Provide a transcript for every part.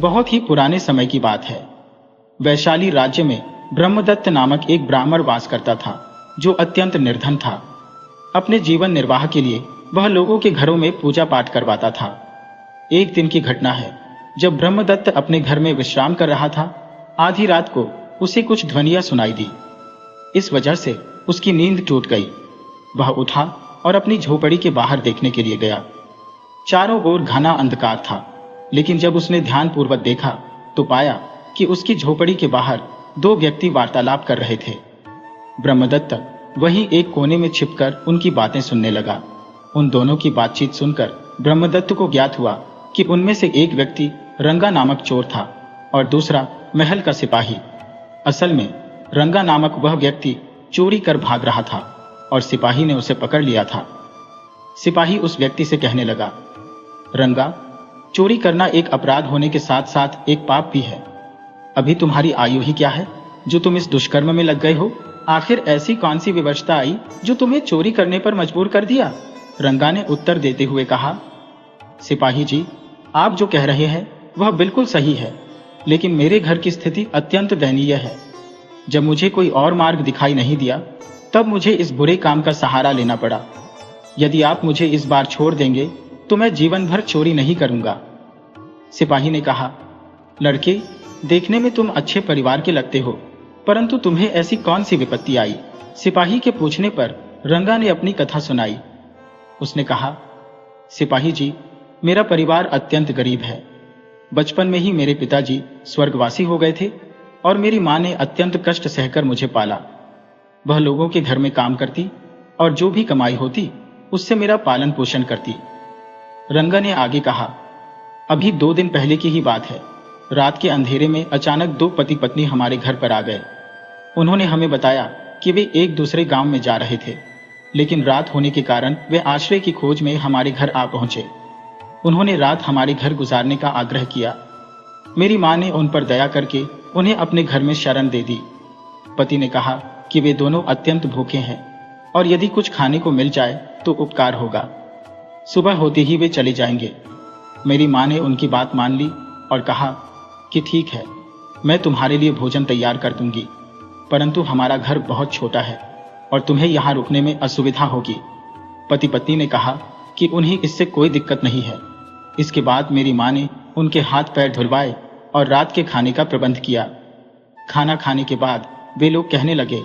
बहुत ही पुराने समय की बात है। वैशाली राज्य में ब्रह्मदत्त नामक एक ब्राह्मण वास करता था, जो अत्यंत निर्धन था। अपने जीवन निर्वाह के लिए वह लोगों के घरों में पूजा पाठ करवाता था। एक दिन की घटना है, जब ब्रह्मदत्त अपने घर में विश्राम कर रहा था, आधी रात को उसे कुछ ध्वनियां सुनाई दी। इस वजह से उसकी नींद टूट गई। वह उठा और अपनी झोपड़ी के बाहर देखने के लिए गया। चारों ओर घना अंधकार था, लेकिन जब उसने ध्यानपूर्वक देखा तो पाया कि उसकी झोपड़ी के बाहर दो व्यक्ति वार्तालाप कर रहे थे। ब्रह्मदत्त वहीं एक कोने में छिपकर उनकी बातें सुनने लगा। उन दोनों की बातचीत सुनकर ब्रह्मदत्त को ज्ञात हुआ कि उनमें से एक व्यक्ति रंगा नामक चोर था और दूसरा महल का सिपाही। असल में रंगा नामक वह व्यक्ति चोरी कर भाग रहा था और सिपाही ने उसे पकड़ लिया था। सिपाही उस व्यक्ति से कहने लगा, रंगा, चोरी करना एक अपराध होने के साथ साथ एक पाप भी है। अभी तुम्हारी आयु ही क्या है जो तुम इस दुष्कर्म में लग गए हो? आखिर ऐसी कौन सी विवशता आई जो तुम्हें चोरी करने पर मजबूर कर दिया? रंगा ने उत्तर देते हुए कहा, सिपाही जी, आप जो कह रहे हैं वह बिल्कुल सही है, लेकिन मेरे घर की स्थिति अत्यंत दयनीय है। जब मुझे कोई और मार्ग दिखाई नहीं दिया, तब मुझे इस बुरे काम का सहारा लेना पड़ा। यदि आप मुझे इस बार छोड़ देंगे तो मैं जीवन भर चोरी नहीं करूंगा। सिपाही ने कहा, लड़के, देखने में तुम अच्छे परिवार के लगते हो, परंतु तुम्हें ऐसी कौन सी विपत्ति आई? सिपाही के पूछने पर रंगा ने अपनी कथा सुनाई। उसने कहा, सिपाही जी, मेरा परिवार अत्यंत गरीब है। बचपन में ही मेरे पिताजी स्वर्गवासी हो गए थे और मेरी मां ने अत्यंत कष्ट सहकर मुझे पाला। वह लोगों के घर में काम करती और जो भी कमाई होती उससे मेरा पालन पोषण करती। रंगा ने आगे कहा, अभी 2 दिन पहले की ही बात है। रात के अंधेरे में अचानक 2 पति पत्नी हमारे घर पर आ गए। उन्होंने हमें बताया कि वे एक दूसरे गांव में जा रहे थे, लेकिन रात होने के कारण वे आश्रय की खोज में हमारे घर आ पहुंचे। उन्होंने रात हमारे घर गुजारने का आग्रह किया। मेरी मां ने उन पर दया करके उन्हें अपने घर में शरण दे दी। पति ने कहा कि वे दोनों अत्यंत भूखे हैं और यदि कुछ खाने को मिल जाए तो उपकार होगा। सुबह होते ही वे चले जाएंगे। मेरी मां ने उनकी बात मान ली और कहा कि ठीक है, मैं तुम्हारे लिए भोजन तैयार कर दूंगी, परंतु हमारा घर बहुत छोटा है और तुम्हें यहाँ रुकने में असुविधा होगी। पति पत्नी ने कहा कि उन्हें इससे कोई दिक्कत नहीं है। इसके बाद मेरी मां ने उनके हाथ पैर धुलवाए और रात के खाने का प्रबंध किया। खाना खाने के बाद वे लोग कहने लगे,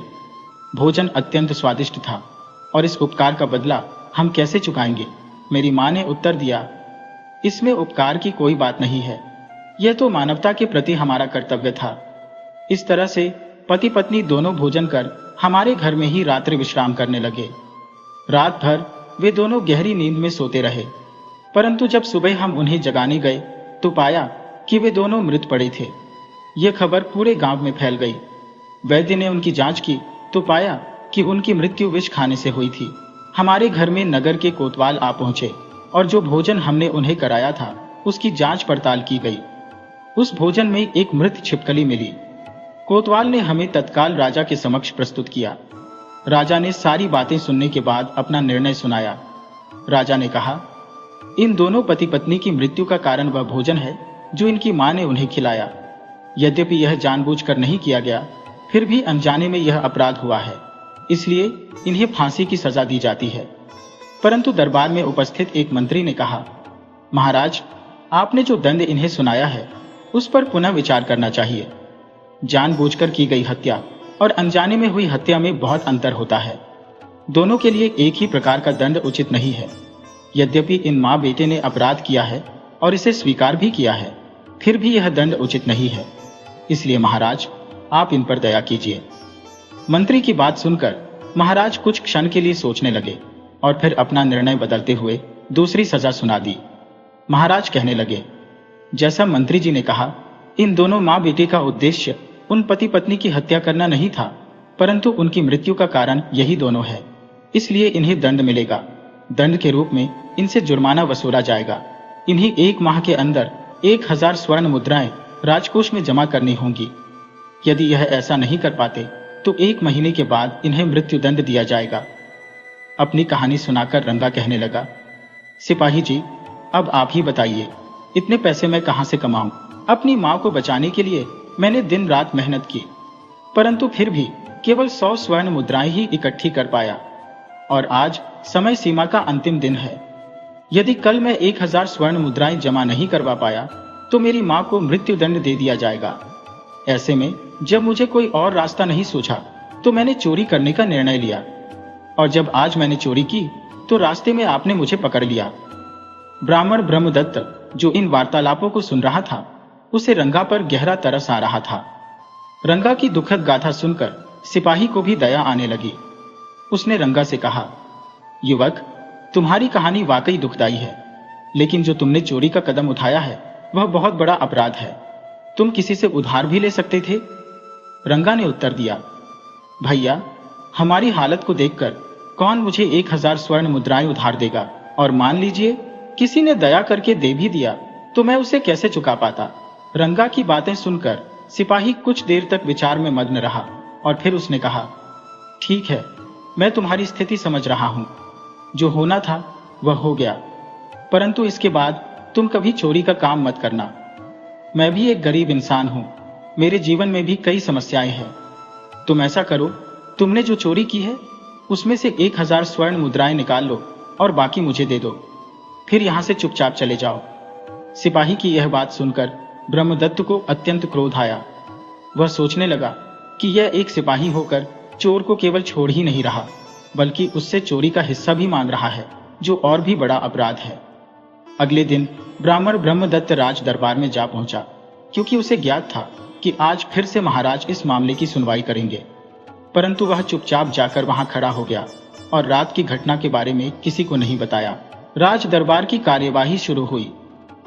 भोजन अत्यंत स्वादिष्ट था और इस उपकार का बदला हम कैसे चुकाएंगे? मेरी मां ने उत्तर दिया, इसमें उपकार की कोई बात नहीं है, यह तो मानवता के प्रति हमारा कर्तव्य था। इस तरह से पति पत्नी दोनों भोजन कर हमारे घर में ही रात्रि विश्राम करने लगे। रात भर वे दोनों गहरी नींद में सोते रहे, परंतु जब सुबह हम उन्हें जगाने गए तो पाया कि वे दोनों मृत पड़े थे। यह खबर पूरे गांव में फैल गई। वैद्य ने उनकी जांच की तो पाया कि उनकी मृत्यु विष खाने से हुई थी। हमारे घर में नगर के कोतवाल आ पहुंचे और जो भोजन हमने उन्हें कराया था उसकी जांच पड़ताल की गई। उस भोजन में एक मृत छिपकली मिली। कोतवाल ने हमें तत्काल राजा के समक्ष प्रस्तुत किया। राजा ने सारी बातें सुनने के बाद अपना निर्णय सुनाया। राजा ने कहा, इन दोनों पति पत्नी की मृत्यु का कारण वह भोजन है जो इनकी मां ने उन्हें खिलाया। यद्यपि यह जानबूझकर नहीं किया गया, फिर भी अनजाने में यह अपराध हुआ है, इसलिए इन्हें फांसी की सजा दी जाती है। परंतु दरबार में उपस्थित एक मंत्री ने कहा, महाराज, आपने जो दंड इन्हें सुनाया है उस पर पुनः विचार करना चाहिए। जानबूझकर की गई हत्या और अनजाने में हुई हत्या में बहुत अंतर होता है। दोनों के लिए एक ही प्रकार का दंड उचित नहीं है। यद्यपि इन माँ बेटे ने अपराध किया है और इसे स्वीकार भी किया है, फिर भी यह दंड उचित नहीं है। इसलिए महाराज, आप इन पर दया कीजिए। मंत्री की बात सुनकर महाराज कुछ क्षण के लिए सोचने लगे और फिर अपना निर्णय बदलते हुए दूसरी सजा सुना दी। महाराज कहने लगे, जैसा मंत्री जी ने कहा, इन दोनों माँ बेटे का उद्देश्य उन पति पत्नी की हत्या करना नहीं था, परंतु उनकी मृत्यु का कारण यही दोनों है, इसलिए इन्हें दंड मिलेगा। दंड के रूप में इनसे जुर्माना वसूला जाएगा। इन्हें 1 माह के अंदर 1000 स्वर्ण मुद्राएं राजकोष में जमा करनी होंगी। यदि यह ऐसा नहीं कर पाते तो 1 महीने के बाद इन्हें मृत्यु दंड दिया जाएगा। अपनी कहानी सुनाकर रंगा कहने लगा, सिपाही जी, अब आप ही बताइए, इतने पैसे मैं कहां से कमाऊं? अपनी माँ को बचाने के लिए मैंने दिन रात मेहनत की, परंतु फिर भी केवल 100 स्वर्ण मुद्राएं ही इकट्ठी कर पाया और आज समय सीमा का अंतिम दिन है। यदि कल मैं 1000 स्वर्ण मुद्राएं जमा नहीं करवा पाया तो मेरी माँ को मृत्युदंड दे दिया जाएगा। ऐसे में जब मुझे कोई और रास्ता नहीं सूझा तो मैंने चोरी करने का निर्णय लिया, और जब आज मैंने चोरी की तो रास्ते में आपने मुझे पकड़ लिया। ब्राह्मण ब्रह्मदत्त, जो इन वार्तालापों को सुन रहा था, उसे रंगा पर गहरा तरस आ रहा था। रंगा की दुखद गाथा सुनकर सिपाही को भी दया आने लगी। उसने रंगा से कहा, युवक, तुम्हारी कहानी वाकई दुखदाई है, लेकिन जो तुमने चोरी का कदम उठाया है वह बहुत बड़ा अपराध है। तुम किसी से उधार भी ले सकते थे। रंगा ने उत्तर दिया, भैया, हमारी हालत को देखकर कौन मुझे 1000 स्वर्ण मुद्राएं उधार देगा, और मान लीजिए किसी ने दया करके दे भी दिया तो मैं उसे कैसे चुका पाता। रंगा की बातें सुनकर सिपाही कुछ देर तक विचार में मग्न रहा और फिर उसने कहा, ठीक है, मैं तुम्हारी स्थिति समझ रहा हूं। जो होना था वह हो गया, परंतु इसके बाद तुम कभी चोरी का काम मत करना। मैं भी एक गरीब इंसान हूं, मेरे जीवन में भी कई समस्याएं हैं। तुम ऐसा करो, तुमने जो चोरी की है उसमें से 1000 स्वर्ण मुद्राएं निकाल लो और बाकी मुझे दे दो, फिर यहां से चुपचाप चले जाओ। सिपाही की यह बात सुनकर ब्रह्मदत्त को अत्यंत क्रोध आया। वह सोचने लगा कि यह एक सिपाही होकर चोर को केवल छोड़ ही नहीं रहा, बल्कि उससे चोरी का हिस्सा भी मांग रहा है, जो और भी बड़ा अपराध है। अगले दिन ब्राह्मण ब्रह्मदत्त राज दरबार में जा पहुंचा, क्योंकि उसे ज्ञात था कि आज फिर से महाराज इस मामले की सुनवाई करेंगे। परंतु वह चुपचाप जाकर वहां खड़ा हो गया और रात की घटना के बारे में किसी को नहीं बताया। राज दरबार की कार्यवाही शुरू हुई।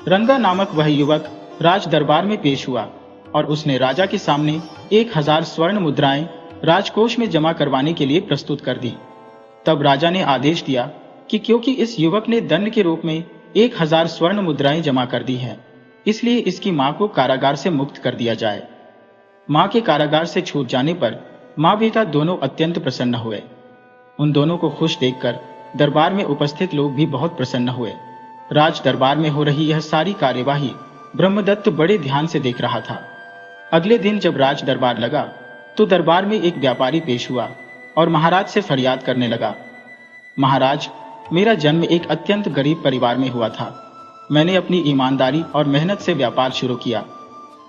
रंगा नामक वह युवक राज दरबार में पेश हुआ और उसने राजा के सामने 1000 स्वर्ण मुद्राएं राजकोष में जमा करवाने के लिए प्रस्तुत कर दी। तब राजा ने आदेश दिया कि क्योंकि इस युवक ने दंड के रूप में 1000 स्वर्ण मुद्राएं जमा कर दी हैं, इसलिए इसकी मां को कारागार से मुक्त कर दिया जाए। मां के कारागार से छूट जाने पर मां बेटा दोनों अत्यंत प्रसन्न हुए। उन दोनों को खुश देखकर दरबार में उपस्थित लोग भी बहुत प्रसन्न हुए। राज दरबार में हो रही यह सारी कार्यवाही ब्रह्मदत्त बड़े ध्यान से देख रहा था। अगले दिन जब राज दरबार लगा तो दरबार में एक व्यापारी पेश हुआ और महाराज से फरियाद करने लगा, महाराज, मेरा जन्म एक अत्यंत गरीब परिवार में हुआ था। मैंने अपनी ईमानदारी और मेहनत से व्यापार शुरू किया।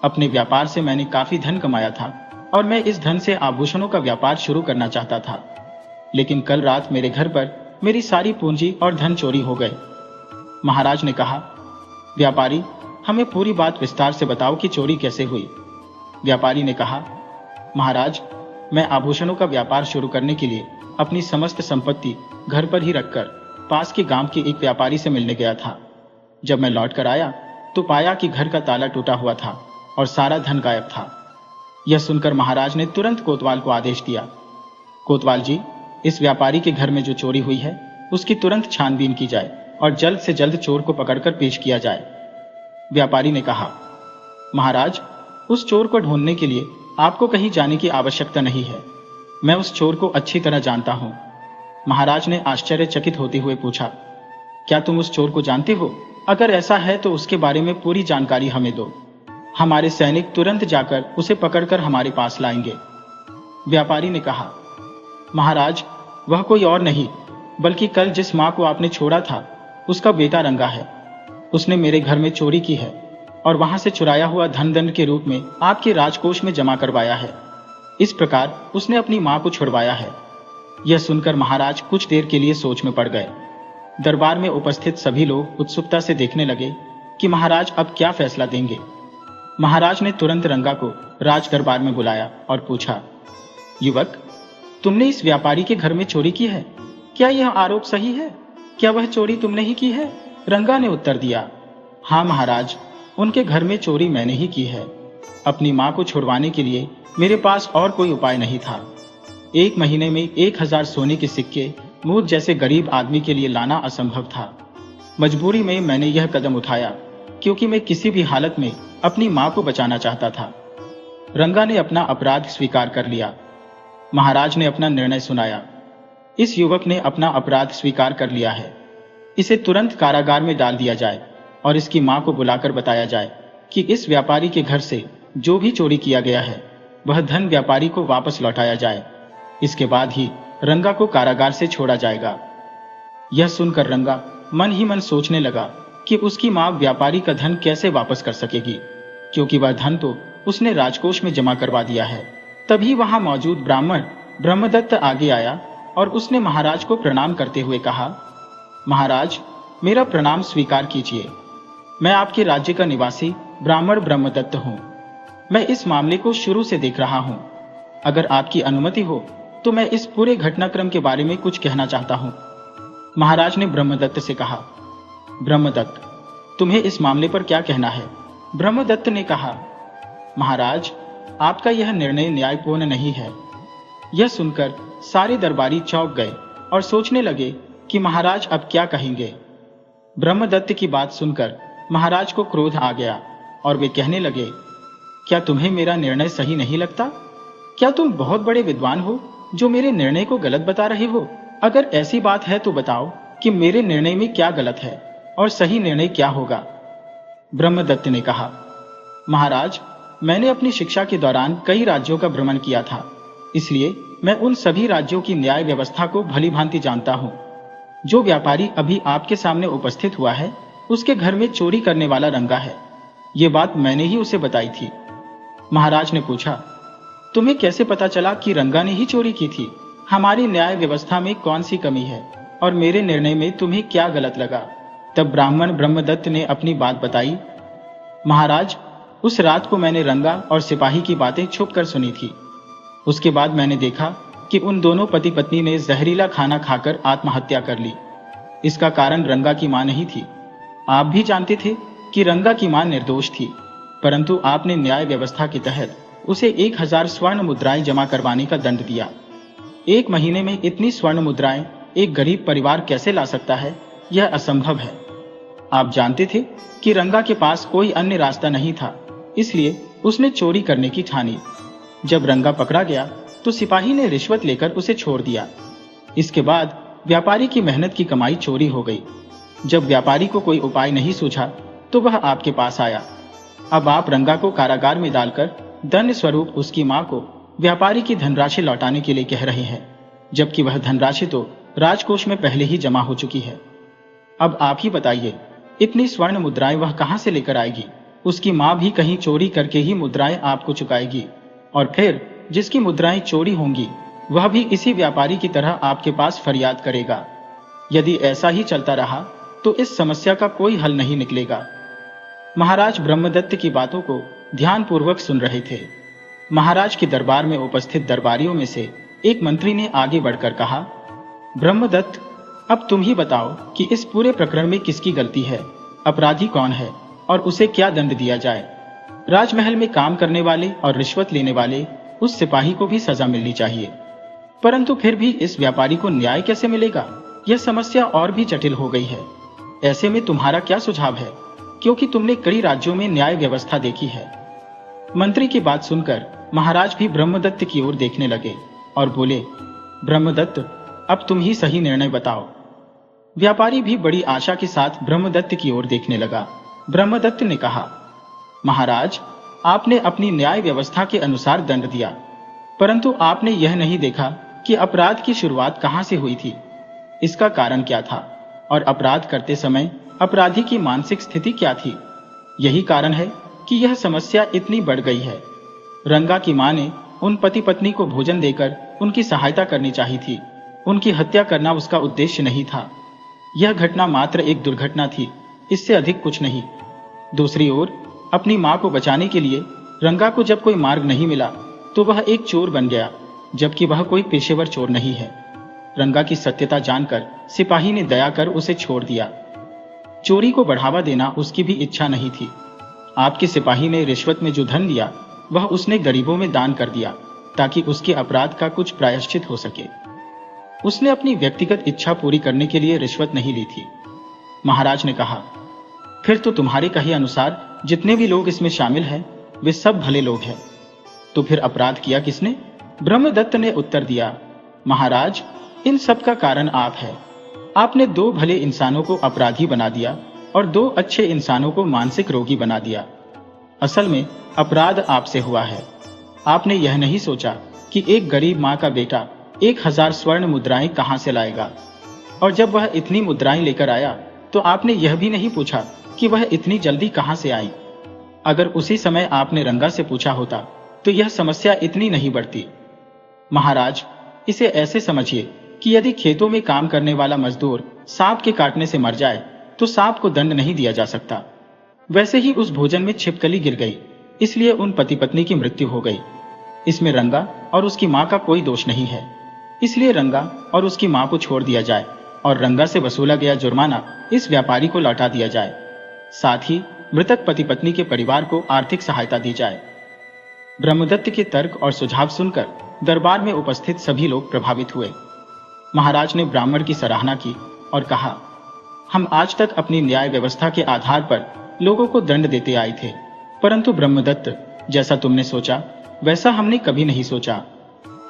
अपने व्यापार से मैंने काफी धन कमाया था और मैं इस धन से आभूषणों का व्यापार शुरू करना चाहता था, लेकिन कल रात मेरे घर पर मेरी सारी पूंजी और धन चोरी हो गए। महाराज ने कहा, व्यापारी, हमें पूरी बात विस्तार से बताओ कि चोरी कैसे हुई। व्यापारी ने कहा, महाराज, मैं आभूषणों का व्यापार शुरू करने के लिए अपनी समस्त संपत्ति घर पर ही रखकर पास के गांव के एक व्यापारी से मिलने गया था। जब मैं लौट कर आया तो पाया कि घर का ताला टूटा हुआ था और सारा धन गायब था। यह सुनकर महाराज ने तुरंत कोतवाल को आदेश दिया, कोतवाल जी, इस व्यापारी के घर में जो चोरी हुई है उसकी तुरंत छानबीन की जाए और जल्द से जल्द चोर को पकड़कर पेश किया जाए। व्यापारी ने कहा, महाराज, उस चोर को ढूंढने के लिए आपको कहीं जाने की आवश्यकता नहीं है। मैं उस चोर को अच्छी तरह जानता हूं। महाराज ने आश्चर्यचकित होते हुए पूछा, क्या तुम उस चोर को जानते हो? अगर ऐसा है तो उसके बारे में पूरी जानकारी हमें दो। हमारे सैनिक तुरंत जाकर उसे पकड़कर हमारे पास लाएंगे। व्यापारी ने कहा, महाराज, वह कोई और नहीं बल्कि कल जिस मां को आपने छोड़ा था उसका बेटा रंगा है। उसने मेरे घर में चोरी की है और वहां से चुराया हुआ धन दंड के रूप में आपके राजकोष में जमा करवाया है। इस प्रकार उसने अपनी मां को छुड़वाया है। यह सुनकर महाराज कुछ देर के लिए सोच में पड़ गए। दरबार में उपस्थित सभी लोग उत्सुकता से देखने लगे कि महाराज अब क्या फैसला देंगे। महाराज ने तुरंत रंगा को राज दरबार में बुलाया और पूछा, युवक, तुमने इस व्यापारी के घर में चोरी की है, क्या यह आरोप सही है? क्या वह चोरी तुमने ही की है? रंगा ने उत्तर दिया, हाँ महाराज, उनके घर में चोरी मैंने ही की है। अपनी मां को छुड़वाने के लिए मेरे पास और कोई उपाय नहीं था। 1 महीने में 1000 सोने के सिक्के मुझ जैसे गरीब आदमी के लिए लाना असंभव था। मजबूरी में मैंने यह कदम उठाया क्योंकि मैं किसी भी हालत में अपनी मां को बचाना चाहता था। रंगा ने अपना अपराध स्वीकार कर लिया। महाराज ने अपना निर्णय सुनाया। इस युवक ने अपना अपराध स्वीकार कर लिया है। इसे तुरंत कारागार में डाल दिया जाए और इसकी मां को बुलाकर बताया जाए कि इस व्यापारी के घर से जो भी चोरी किया गया है वह धन व्यापारी को वापस लौटाया जाए। इसके बाद ही रंगा को कारागार से छोड़ा जाएगा। यह सुनकर रंगा मन ही मन सोचने लगा कि उसकी मां व्यापारी का धन कैसे वापस कर सकेगी, क्योंकि वह धन तो उसने राजकोष में जमा करवा दिया है। तभी वहां मौजूद ब्राह्मण ब्रह्मदत्त आगे आया और उसने महाराज को प्रणाम करते हुए कहा, महाराज, मेरा प्रणाम स्वीकार कीजिए। मैं आपके राज्य का निवासी ब्राह्मण ब्रह्मदत्त हूँ। मैं इस मामले को शुरू से देख रहा हूँ। अगर आपकी अनुमति हो तो मैं इस पूरे घटनाक्रम के बारे में कुछ कहना चाहता हूँ। महाराज ने ब्रह्मदत्त से कहा, ब्रह्मदत्त, तुम्हें इस मामले पर क्या कहना है? ब्रह्मदत्त ने कहा, महाराज, आपका यह निर्णय न्यायपूर्ण नहीं है। यह सुनकर सारे दरबारी चौंक गए और सोचने लगे कि महाराज अब क्या कहेंगे। ब्रह्मदत्त की बात सुनकर महाराज को क्रोध आ गया और वे कहने लगे, क्या तुम्हें मेरा निर्णय सही नहीं लगता? क्या तुम बहुत बड़े विद्वान हो जो मेरे निर्णय को गलत बता रहे हो? अगर ऐसी बात है तो बताओ कि मेरे निर्णय में क्या गलत है और सही निर्णय क्या होगा। ब्रह्मदत्त ने कहा, महाराज, मैंने अपनी शिक्षा के दौरान कई राज्यों का भ्रमण किया था, इसलिए मैं उन सभी राज्यों की न्याय व्यवस्था को भली भांति जानता हूँ। जो व्यापारी अभी आपके सामने उपस्थित हुआ है उसके घर में चोरी करने वाला रंगा है। ये बात मैंने ही उसे बताई थी। महाराज ने पूछा, तुम्हें कैसे पता चला कि रंगा ने ही चोरी की थी? हमारी न्याय व्यवस्था में कौन सी कमी है और मेरे निर्णय में तुम्हें क्या गलत लगा? तब ब्राह्मण ब्रह्मदत्त ने अपनी बात बताई। महाराज, उस रात को मैंने रंगा और सिपाही की बातें छुप कर सुनी थी। उसके बाद मैंने देखा कि उन दोनों पति पत्नी ने जहरीला खाना खाकर आत्महत्या कर ली। इसका कारण रंगा की मां नहीं थी। आप भी जानते थे कि रंगा की मां निर्दोष थी, परंतु आपने न्याय व्यवस्था के तहत उसे 1000 स्वर्ण मुद्राएं जमा करवाने का दंड दिया। 1 महीने में इतनी स्वर्ण मुद्राएं एक गरीब परिवार कैसे ला सकता है? यह असंभव है। आप जानते थे कि रंगा के पास कोई अन्य रास्ता नहीं था, इसलिए उसने चोरी करने की ठानी। जब रंगा पकड़ा गया तो सिपाही ने रिश्वत लेकर उसे छोड़ दिया। इसके बाद व्यापारी की मेहनत की कमाई चोरी हो गई। जब व्यापारी को कोई उपाय नहीं सूझा तो वह आपके पास आया। अब आप रंगा को कारागार में डालकर दंड स्वरूप उसकी मां को व्यापारी की धनराशि लौटाने के लिए कह रहे हैं, जबकि वह धनराशि तो राजकोष में पहले ही जमा हो चुकी है। अब आप ही बताइए, इतनी स्वर्ण मुद्राएं वह कहां से लेकर आएगी? उसकी मां भी कहीं चोरी करके ही मुद्राएं आपको चुकाएगी, और फिर जिसकी मुद्राएं चोरी होंगी वह भी इसी व्यापारी की तरह आपके पास फरियाद करेगा। यदि ऐसा ही चलता रहा तो इस समस्या का कोई हल नहीं निकलेगा। महाराज ब्रह्मदत्त की बातों को ध्यानपूर्वक सुन रहे थे। महाराज के दरबार में उपस्थित दरबारियों में से एक मंत्री ने आगे बढ़कर कहा, ब्रह्मदत्त, अब तुम ही बताओ कि इस पूरे प्रकरण में किसकी गलती है, अपराधी कौन है और उसे क्या दंड दिया जाए। राजमहल में काम करने वाले और रिश्वत लेने वाले उस सिपाही को भी सजा मिलनी चाहिए, परंतु फिर भी इस व्यापारी को न्याय कैसे मिलेगा? यह समस्या और भी जटिल हो गई है। ऐसे में तुम्हारा क्या सुझाव है, क्योंकि तुमने कई राज्यों में न्याय व्यवस्था देखी है। मंत्री की बात सुनकर महाराज भी ब्रह्मदत्त की ओर देखने लगे और बोले, ब्रह्मदत्त, अब तुम ही सही निर्णय बताओ। व्यापारी भी बड़ी आशा के साथ ब्रह्मदत्त की ओर देखने लगा। ब्रह्मदत्त ने कहा, महाराज, आपने अपनी न्याय व्यवस्था के अनुसार दंड दिया, परंतु आपने यह नहीं देखा कि अपराध की शुरुआत कहां से हुई थी, इसका कारण क्या था और अपराध करते समय अपराधी की मानसिक स्थिति क्या थी। यही कारण है कि यह समस्या इतनी बढ़ गई है। रंगा की मां ने उन पति पत्नी को भोजन देकर उनकी सहायता करनी चाहिए थी। उनकी हत्या करना उसका उद्देश्य नहीं था। यह घटना मात्र एक दुर्घटना थी, इससे अधिक कुछ नहीं। दूसरी ओर अपनी मां को बचाने के लिए रंगा को जब कोई मार्ग नहीं मिला तो वह एक चोर बन गया, जबकि वह कोई पेशेवर चोर नहीं है। रंगा की सत्यता जानकर सिपाही ने दया कर उसे छोड़ दिया। चोरी को बढ़ावा देना उसकी भी इच्छा नहीं थी। आपके सिपाही ने रिश्वत में जो धन लिया वह उसने गरीबों में दान कर दिया, ताकि उसके अपराध का कुछ प्रायश्चित हो सके। उसने अपनी व्यक्तिगत इच्छा पूरी करने के लिए रिश्वत नहीं ली थी। महाराज ने कहा, फिर तो तुम्हारे कहे अनुसार जितने भी लोग इसमें शामिल हैं वे सब भले लोग हैं। तो फिर अपराध किया किसने? ब्रह्मदत्त ने उत्तर दिया, महाराज, इन सब का कारण आप है। आपने 2 भले इंसानों को अपराधी बना दिया और 2 अच्छे इंसानों को मानसिक रोगी बना दिया। असल में अपराध आपसे हुआ है। आपने यह नहीं सोचा कि एक गरीब माँ का बेटा 1000 स्वर्ण मुद्राएं कहाँ से लाएगा, और जब वह इतनी मुद्राएं लेकर आया तो आपने यह भी नहीं पूछा कि वह इतनी जल्दी कहाँ से आई। अगर उसी समय आपने रंगा से पूछा होता तो यह समस्या इतनी नहीं बढ़ती। महाराज, इसे ऐसे समझिए कि यदि खेतों में काम करने वाला मजदूर सांप के काटने से मर जाए तो सांप को दंड नहीं दिया जा सकता, वैसे ही उस भोजन में छिपकली गिर गई, इसलिए उन पति पत्नी की मृत्यु हो गई। इसमें रंगा और उसकी माँ का कोई दोष नहीं है, इसलिए रंगा और उसकी माँ को छोड़ दिया जाए और रंगा से वसूला गया जुर्माना इस व्यापारी को लौटा दिया जाए। साथ ही मृतक पति पत्नी के परिवार को आर्थिक सहायता दी जाए। ब्रह्मदत्त के तर्क और सुझाव सुनकर दरबार में उपस्थित सभी लोग प्रभावित हुए। महाराज ने ब्राह्मण की सराहना की और कहा, हम आज तक अपनी न्याय व्यवस्था के आधार पर लोगों को दंड देते आए थे, परंतु ब्रह्मदत्त, जैसा तुमने सोचा वैसा हमने कभी नहीं सोचा।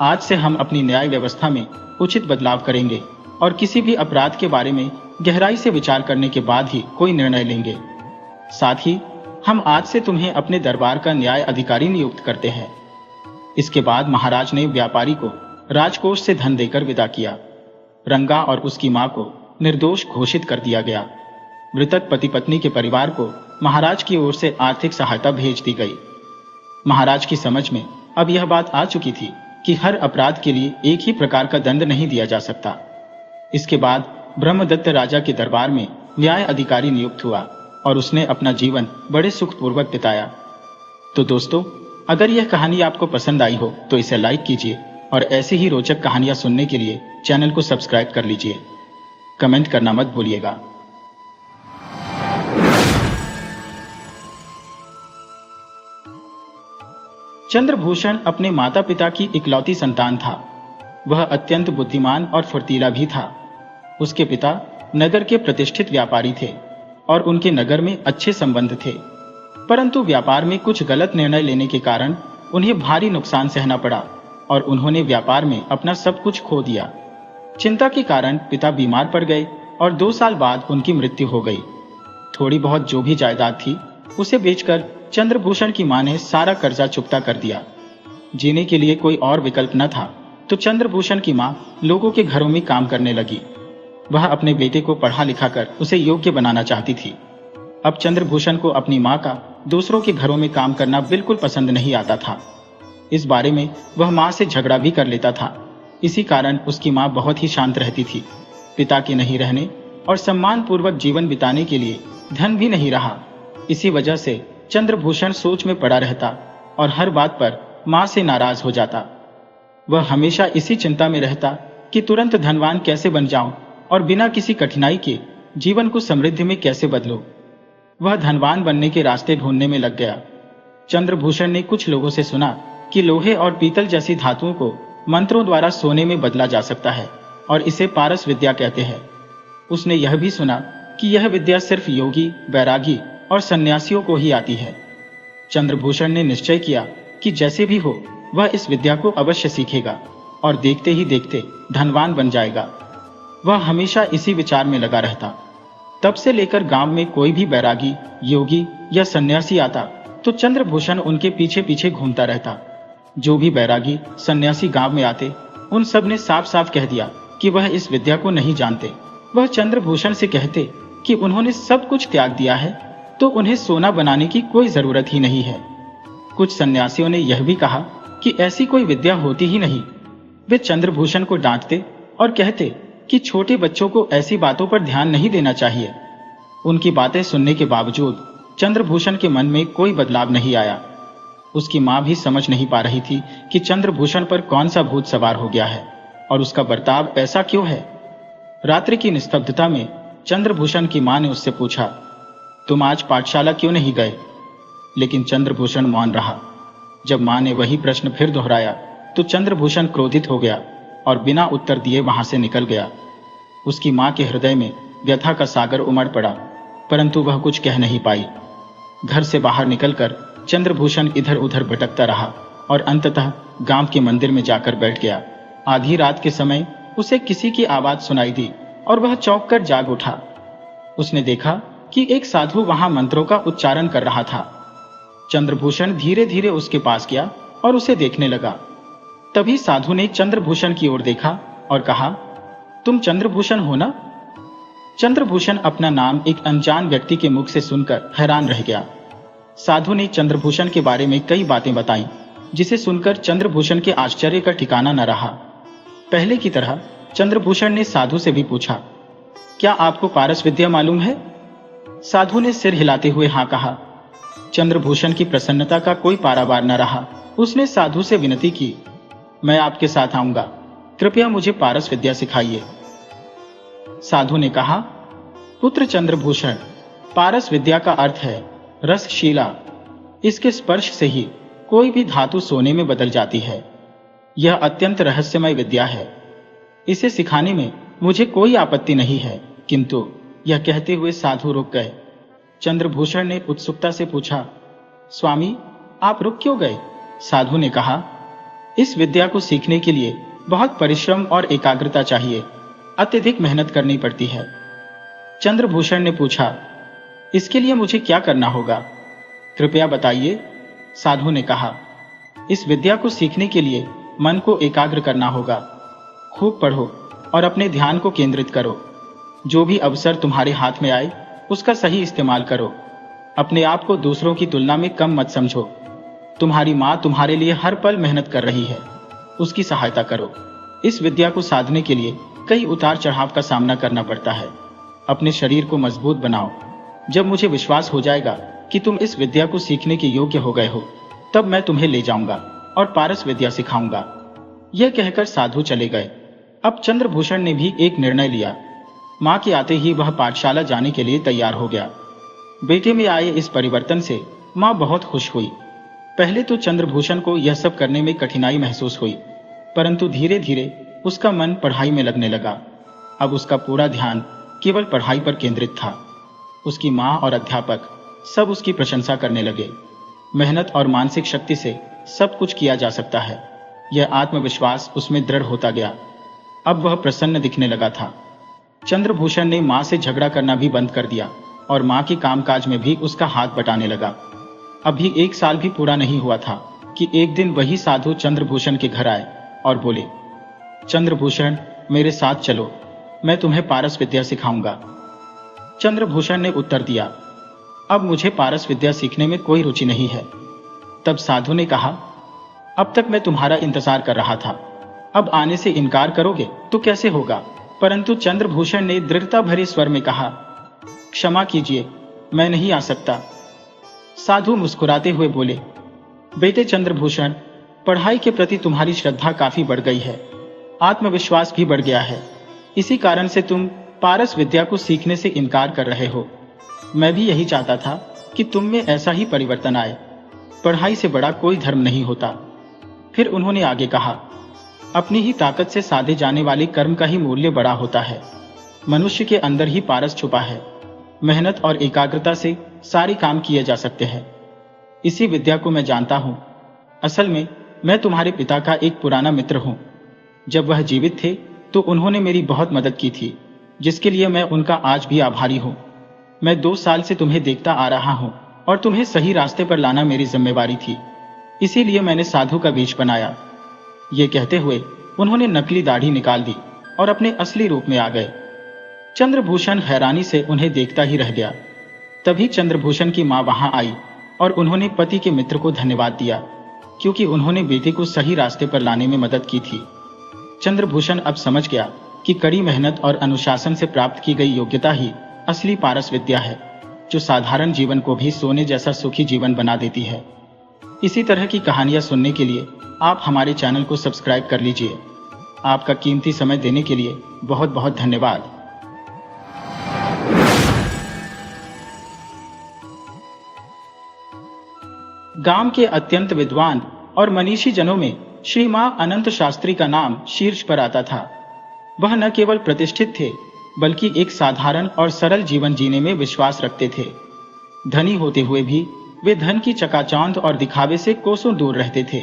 आज से हम अपनी न्याय व्यवस्था में उचित बदलाव करेंगे और किसी भी अपराध के बारे में गहराई से विचार करने के बाद ही कोई निर्णय लेंगे। साथ ही हम आज से तुम्हें अपने दरबार का न्याय अधिकारी नियुक्त करते हैं। इसके बाद महाराज ने व्यापारी को राजकोष से धन देकर विदा किया। रंगा और उसकी मां को निर्दोष घोषित कर दिया गया। मृतक पति पत्नी के परिवार को महाराज की ओर से आर्थिक सहायता भेज दी गई। महाराज की समझ में अब यह बात आ चुकी थी कि हर अपराध के लिए एक ही प्रकार का दंड नहीं दिया जा सकता। इसके बाद ब्रह्मदत्त राजा के दरबार में न्याय अधिकारी नियुक्त हुआ और उसने अपना जीवन बड़े सुखपूर्वक बिताया। तो दोस्तों, अगर यह कहानी आपको पसंद आई हो तो इसे लाइक कीजिए और ऐसी ही रोचक कहानियां सुनने के लिए चैनल को सब्सक्राइब कर लीजिए। कमेंट करना मत भूलिएगा। चंद्रभूषण अपने माता पिता की इकलौती संतान था। वह अत्यंत बुद्धिमान और फुर्तीला भी था। उसके पिता नगर के प्रतिष्ठित व्यापारी थे और उनके नगर में अच्छे संबंध थे, परंतु व्यापार में कुछ गलत निर्णय लेने के कारण उन्हें भारी नुकसान सहना पड़ा और उन्होंने व्यापार में अपना सब कुछ खो दिया। चिंता के कारण पिता बीमार पड़ गए और 2 साल बाद उनकी मृत्यु हो गई। थोड़ी बहुत जो भी जायदाद थी उसे बेचकर चंद्रभूषण की मां ने सारा कर्जा चुकता कर दिया। जीने के लिए कोई और विकल्प न था तो चंद्रभूषण की मां लोगों के घरों में काम करने लगी। वह अपने बेटे को पढ़ा लिखा कर उसे योग्य बनाना चाहती थी। अब चंद्रभूषण को अपनी मां का दूसरों के घरों में काम करना बिल्कुल पसंद नहीं आता था। इस बारे में वह मां से झगड़ा भी कर लेता था। इसी कारण उसकी मां बहुत ही शांत रहती थी। पिता के नहीं रहने और सम्मान पूर्वक जीवन बिताने के लिए धन भी नहीं रहा। इसी वजह से चंद्रभूषण सोच में पड़ा रहता और हर बात पर मां से नाराज हो जाता। वह हमेशा इसी चिंता में रहता कि तुरंत धनवान कैसे बन जाऊं और बिना किसी कठिनाई के जीवन को समृद्धि में कैसे बदलूं। वह धनवान बनने के रास्ते ढूंढने में लग गया। चंद्रभूषण ने कुछ लोगों से सुना कि लोहे और पीतल जैसी धातुओं को मंत्रों द्वारा सोने में बदला जा सकता है और इसे पारस विद्या कहते हैं। उसने यह भी सुना कि यह विद्या सिर्फ योगी, बैरागी और सन्यासियों को ही आती है। चंद्रभूषण ने निश्चय किया कि जैसे भी हो वह इस विद्या को अवश्य सीखेगा और देखते ही देखते धनवान बन जाएगा। वह हमेशा इसी विचार में लगा रहता। तब से लेकर गांव में कोई भी बैरागी, योगी या सन्यासी आता तो चंद्रभूषण उनके पीछे पीछे घूमता रहता। जो भी बैरागी, सन्यासी गांव में आते उन सब ने साफ साफ कह दिया कि वह इस विद्या को नहीं जानते। वह चंद्रभूषण से कहते कि उन्होंने सब कुछ त्याग दिया है तो उन्हें सोना बनाने की कोई जरूरत ही नहीं है। कुछ सन्यासियों ने यह भी कहा कि ऐसी कोई विद्या होती ही नहीं। वे चंद्रभूषण को डांटते और कहते कि छोटे बच्चों को ऐसी बातों पर ध्यान नहीं देना चाहिए। उनकी बातें सुनने के बावजूद चंद्रभूषण के मन में कोई बदलाव नहीं आया। उसकी मां भी समझ नहीं पा रही थी कि चंद्रभूषण पर कौन सा भूत सवार हो गया है और उसका बर्ताव ऐसा क्यों है। रात्रि की निस्तब्धता में चंद्रभूषण की मां ने उससे पूछा, तुम आज पाठशाला क्यों नहीं गए? लेकिन चंद्रभूषण मौन रहा। जब मां ने वही प्रश्न फिर दोहराया तो चंद्रभूषण क्रोधित हो गया और बिना उत्तर दिए वहां से निकल गया। उसकी मां के हृदय में व्यथा का सागर उमड़ पड़ा, परंतु वह कुछ कह नहीं पाई। घर से बाहर निकलकर चंद्रभूषण इधर उधर भटकता रहा और अंततः गांव के मंदिर में जाकर बैठ गया। आधी रात के समय उसे किसी की आवाज सुनाई दी और वह चौंक कर जाग उठा। उसने देखा कि एक साधु वहां मंत्रों का उच्चारण कर रहा था। चंद्रभूषण धीरे धीरे उसके पास गया और उसे देखने लगा। तभी साधु ने चंद्रभूषण की ओर देखा और कहा, तुम चंद्रभूषण हो ना? चंद्रभूषण अपना नाम एक अनजान व्यक्ति के मुख से सुनकर हैरान रह गया। साधु ने चंद्रभूषण के बारे में कई बातें बताई, जिसे सुनकर चंद्रभूषण के आश्चर्य का ठिकाना न रहा। पहले की तरह चंद्रभूषण ने साधु से भी पूछा, क्या आपको पारस विद्या मालूम है? साधु ने सिर हिलाते हुए हाँ कहा। चंद्रभूषण की प्रसन्नता का कोई पारावार न रहा। उसने साधु से विनती की, मैं आपके साथ आऊंगा, कृपया मुझे पारस विद्या सिखाइए। साधु ने कहा, पुत्र चंद्रभूषण, पारस विद्या का अर्थ है रसशीला। इसके स्पर्श से ही कोई भी धातु सोने में बदल जाती है। यह अत्यंत रहस्यमय विद्या है। इसे सिखाने में मुझे कोई आपत्ति नहीं है। किंतु यह कहते हुए साधु रुक गए। चंद्रभूषण ने उत्सुकता से पूछा, स्वामी, आप रुक क्यों गए? साधु ने कहा, इस विद्या को सीखने के लिए बहुत परिश्रम और एकाग्रता चाहिए, अत्यधिक मेहनत करनी पड़ती है। चंद्रभूषण ने पूछा, इसके लिए मुझे क्या करना होगा? कृपया बताइए। साधु ने कहा, इस विद्या को सीखने के लिए मन को एकाग्र करना होगा। खूब पढ़ो और अपने ध्यान को केंद्रित करो। जो भी अवसर तुम्हारे हाथ में आए उसका सही इस्तेमाल करो। अपने आप को दूसरों की तुलना में कम मत समझो। तुम्हारी माँ तुम्हारे लिए हर पल मेहनत कर रही है, उसकी सहायता करो। इस विद्या को साधने के लिए कई उतार चढ़ाव का सामना करना पड़ता है। अपने शरीर को मजबूत बनाओ। जब मुझे विश्वास हो जाएगा कि तुम इस विद्या को सीखने के योग्य हो गए हो, तब मैं तुम्हें ले जाऊंगा और पारस विद्या सिखाऊंगा। यह कहकर साधु चले गए। अब चंद्रभूषण ने भी एक निर्णय लिया। मां के आते ही वह पाठशाला जाने के लिए तैयार हो गया। बेटे में आए इस परिवर्तन से मां बहुत खुश हुई। पहले तो चंद्रभूषण को यह सब करने में कठिनाई महसूस हुई, परंतु धीरे धीरे उसका मन पढ़ाई में लगने लगा। अब उसका पूरा ध्यान केवल पढ़ाई पर केंद्रित था। उसकी मां और अध्यापक सब उसकी प्रशंसा करने लगे। मेहनत और मानसिक शक्ति से सब कुछ किया जा सकता है, यह आत्मविश्वास उसमें दृढ़ होता गया। अब वह प्रसन्न दिखने लगा था। चंद्रभूषण ने मां से झगड़ा करना भी बंद कर दिया और मां के कामकाज में भी उसका हाथ बटाने लगा। अभी 1 साल भी पूरा नहीं हुआ था कि एक दिन वही साधु चंद्रभूषण के घर आए और बोले, चंद्रभूषण, मेरे साथ चलो, मैं तुम्हें पारस विद्या सिखाऊंगा। चंद्रभूषण ने उत्तर दिया, अब मुझे पारस विद्या सीखने में कोई रुचि नहीं है। तब साधु ने कहा, अब तक मैं तुम्हारा इंतजार कर रहा था, अब आने से इनकार करोगे तो कैसे होगा? परंतु चंद्रभूषण ने दृढ़ता भरे स्वर में कहा, क्षमा कीजिए, मैं नहीं आ सकता। साधु मुस्कुराते हुए बोले, बेटे चंद्रभूषण, पढ़ाई के प्रति तुम्हारी श्रद्धा काफी बढ़ गई है, आत्मविश्वास भी बढ़ गया है। इसी कारण से तुम पारस विद्या को सीखने से इनकार कर रहे हो। मैं भी यही चाहता था कि तुम में ऐसा ही परिवर्तन आए। पढ़ाई से बड़ा कोई धर्म नहीं होता। फिर उन्होंने आगे कहा, अपनी ही ताकत से साधे जाने वाले कर्म का ही मूल्य बड़ा होता है। मनुष्य के अंदर ही पारस छुपा है। मेहनत और एकाग्रता से सारे काम किए जा सकते हैं। इसी विद्या को मैं जानता हूं। असल में मैं तुम्हारे पिता का एक पुराना मित्र हूं। जब वह जीवित थे तो उन्होंने मेरी बहुत मदद की थी, जिसके लिए मैं उनका आज भी आभारी हूं। मैं 2 साल से तुम्हें देखता आ रहा हूं और तुम्हें सही रास्ते पर लाना मेरी जिम्मेवारी थी। इसीलिए मैंने साधु का वेश बनाया। ये कहते हुए उन्होंने नकली दाढ़ी निकाल दी और अपने असली रूप में आ गए। चंद्रभूषण हैरानी से उन्हें देखता ही रह गया। तभी चंद्रभूषण की मां वहां आई और उन्होंने पति के मित्र को धन्यवाद दिया, क्योंकि उन्होंने बेटे को सही रास्ते पर लाने में मदद की थी। चंद्रभूषण अब समझ गया कि कड़ी मेहनत और अनुशासन से प्राप्त की गई योग्यता ही असली पारस विद्या है, जो साधारण जीवन को भी सोने जैसा सुखी जीवन बना देती है। इसी तरह की कहानियां सुनने के लिए आप हमारे चैनल को सब्सक्राइब कर लीजिए। आपका कीमती समय देने के लिए बहुत बहुत धन्यवाद। गांव के अत्यंत विद्वान और मनीषी जनों में श्री मां अनंत शास्त्री का नाम शीर्ष पर आता था। वह न केवल प्रतिष्ठित थे, बल्कि एक साधारण और सरल जीवन जीने में विश्वास रखते थे। धनी होते हुए भी वे धन की चकाचौंध और दिखावे से कोसों दूर रहते थे।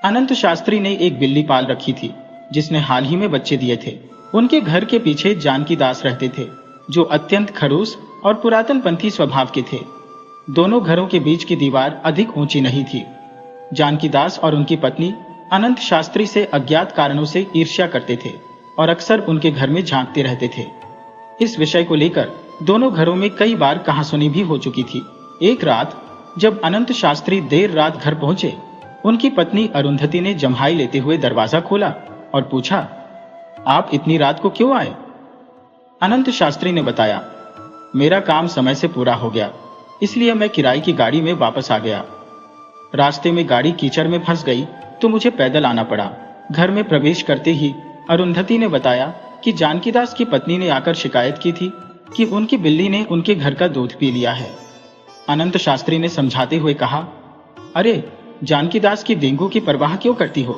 अनंत शास्त्री ने एक बिल्ली पाल रखी थी, जिसने हाल ही में बच्चे दिए थे। उनके घर के पीछे जानकी दास रहते थे, जो अत्यंत खड़ूस और पुरातनपंथी स्वभाव के थे। दोनों घरों के बीच की दीवार अधिक ऊंची नहीं थी। जानकीदास और उनकी पत्नी अनंत शास्त्री से अज्ञात कारणों से ईर्ष्या करते थे और अक्सर उनके घर में झांकते रहते थे। इस विषय को लेकर दोनों घरों में कई बार कहासुनी भी हो चुकी थी। एक रात जब अनंत शास्त्री देर रात घर पहुंचे, उनकी पत्नी अरुंधति ने जम्हाई लेते हुए दरवाजा खोला और पूछा, आप इतनी रात को क्यों आए? अनंत शास्त्री ने बताया, मेरा काम समय से पूरा हो गया, इसलिए मैं किराए की गाड़ी में वापस आ गया। रास्ते में गाड़ी कीचड़ में फंस गई तो मुझे पैदल आना पड़ा। घर में प्रवेश करते ही अरुंधति ने बताया कि जानकीदास की पत्नी ने आकर शिकायत की थी कि उनकी बिल्ली ने उनके घर का दूध पी लिया है। अनंत शास्त्री ने समझाते हुए कहा, अरे जानकीदास की डेंगू की परवाह क्यों करती हो?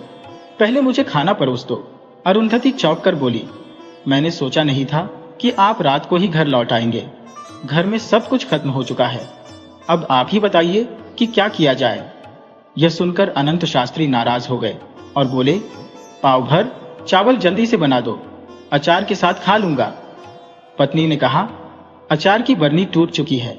पहले मुझे खाना परोस दो। अरुंधति चौंक कर बोली, मैंने सोचा नहीं था कि आप रात को ही घर लौट आएंगे। घर में सब कुछ खत्म हो चुका है। अब आप ही बताइए कि क्या किया जाए। यह सुनकर अनंत शास्त्री नाराज हो गए और बोले, पाव भर चावल जल्दी से बना दो, अचार के साथ खा लूंगा। पत्नी ने कहा, अचार की बरनी टूट चुकी है,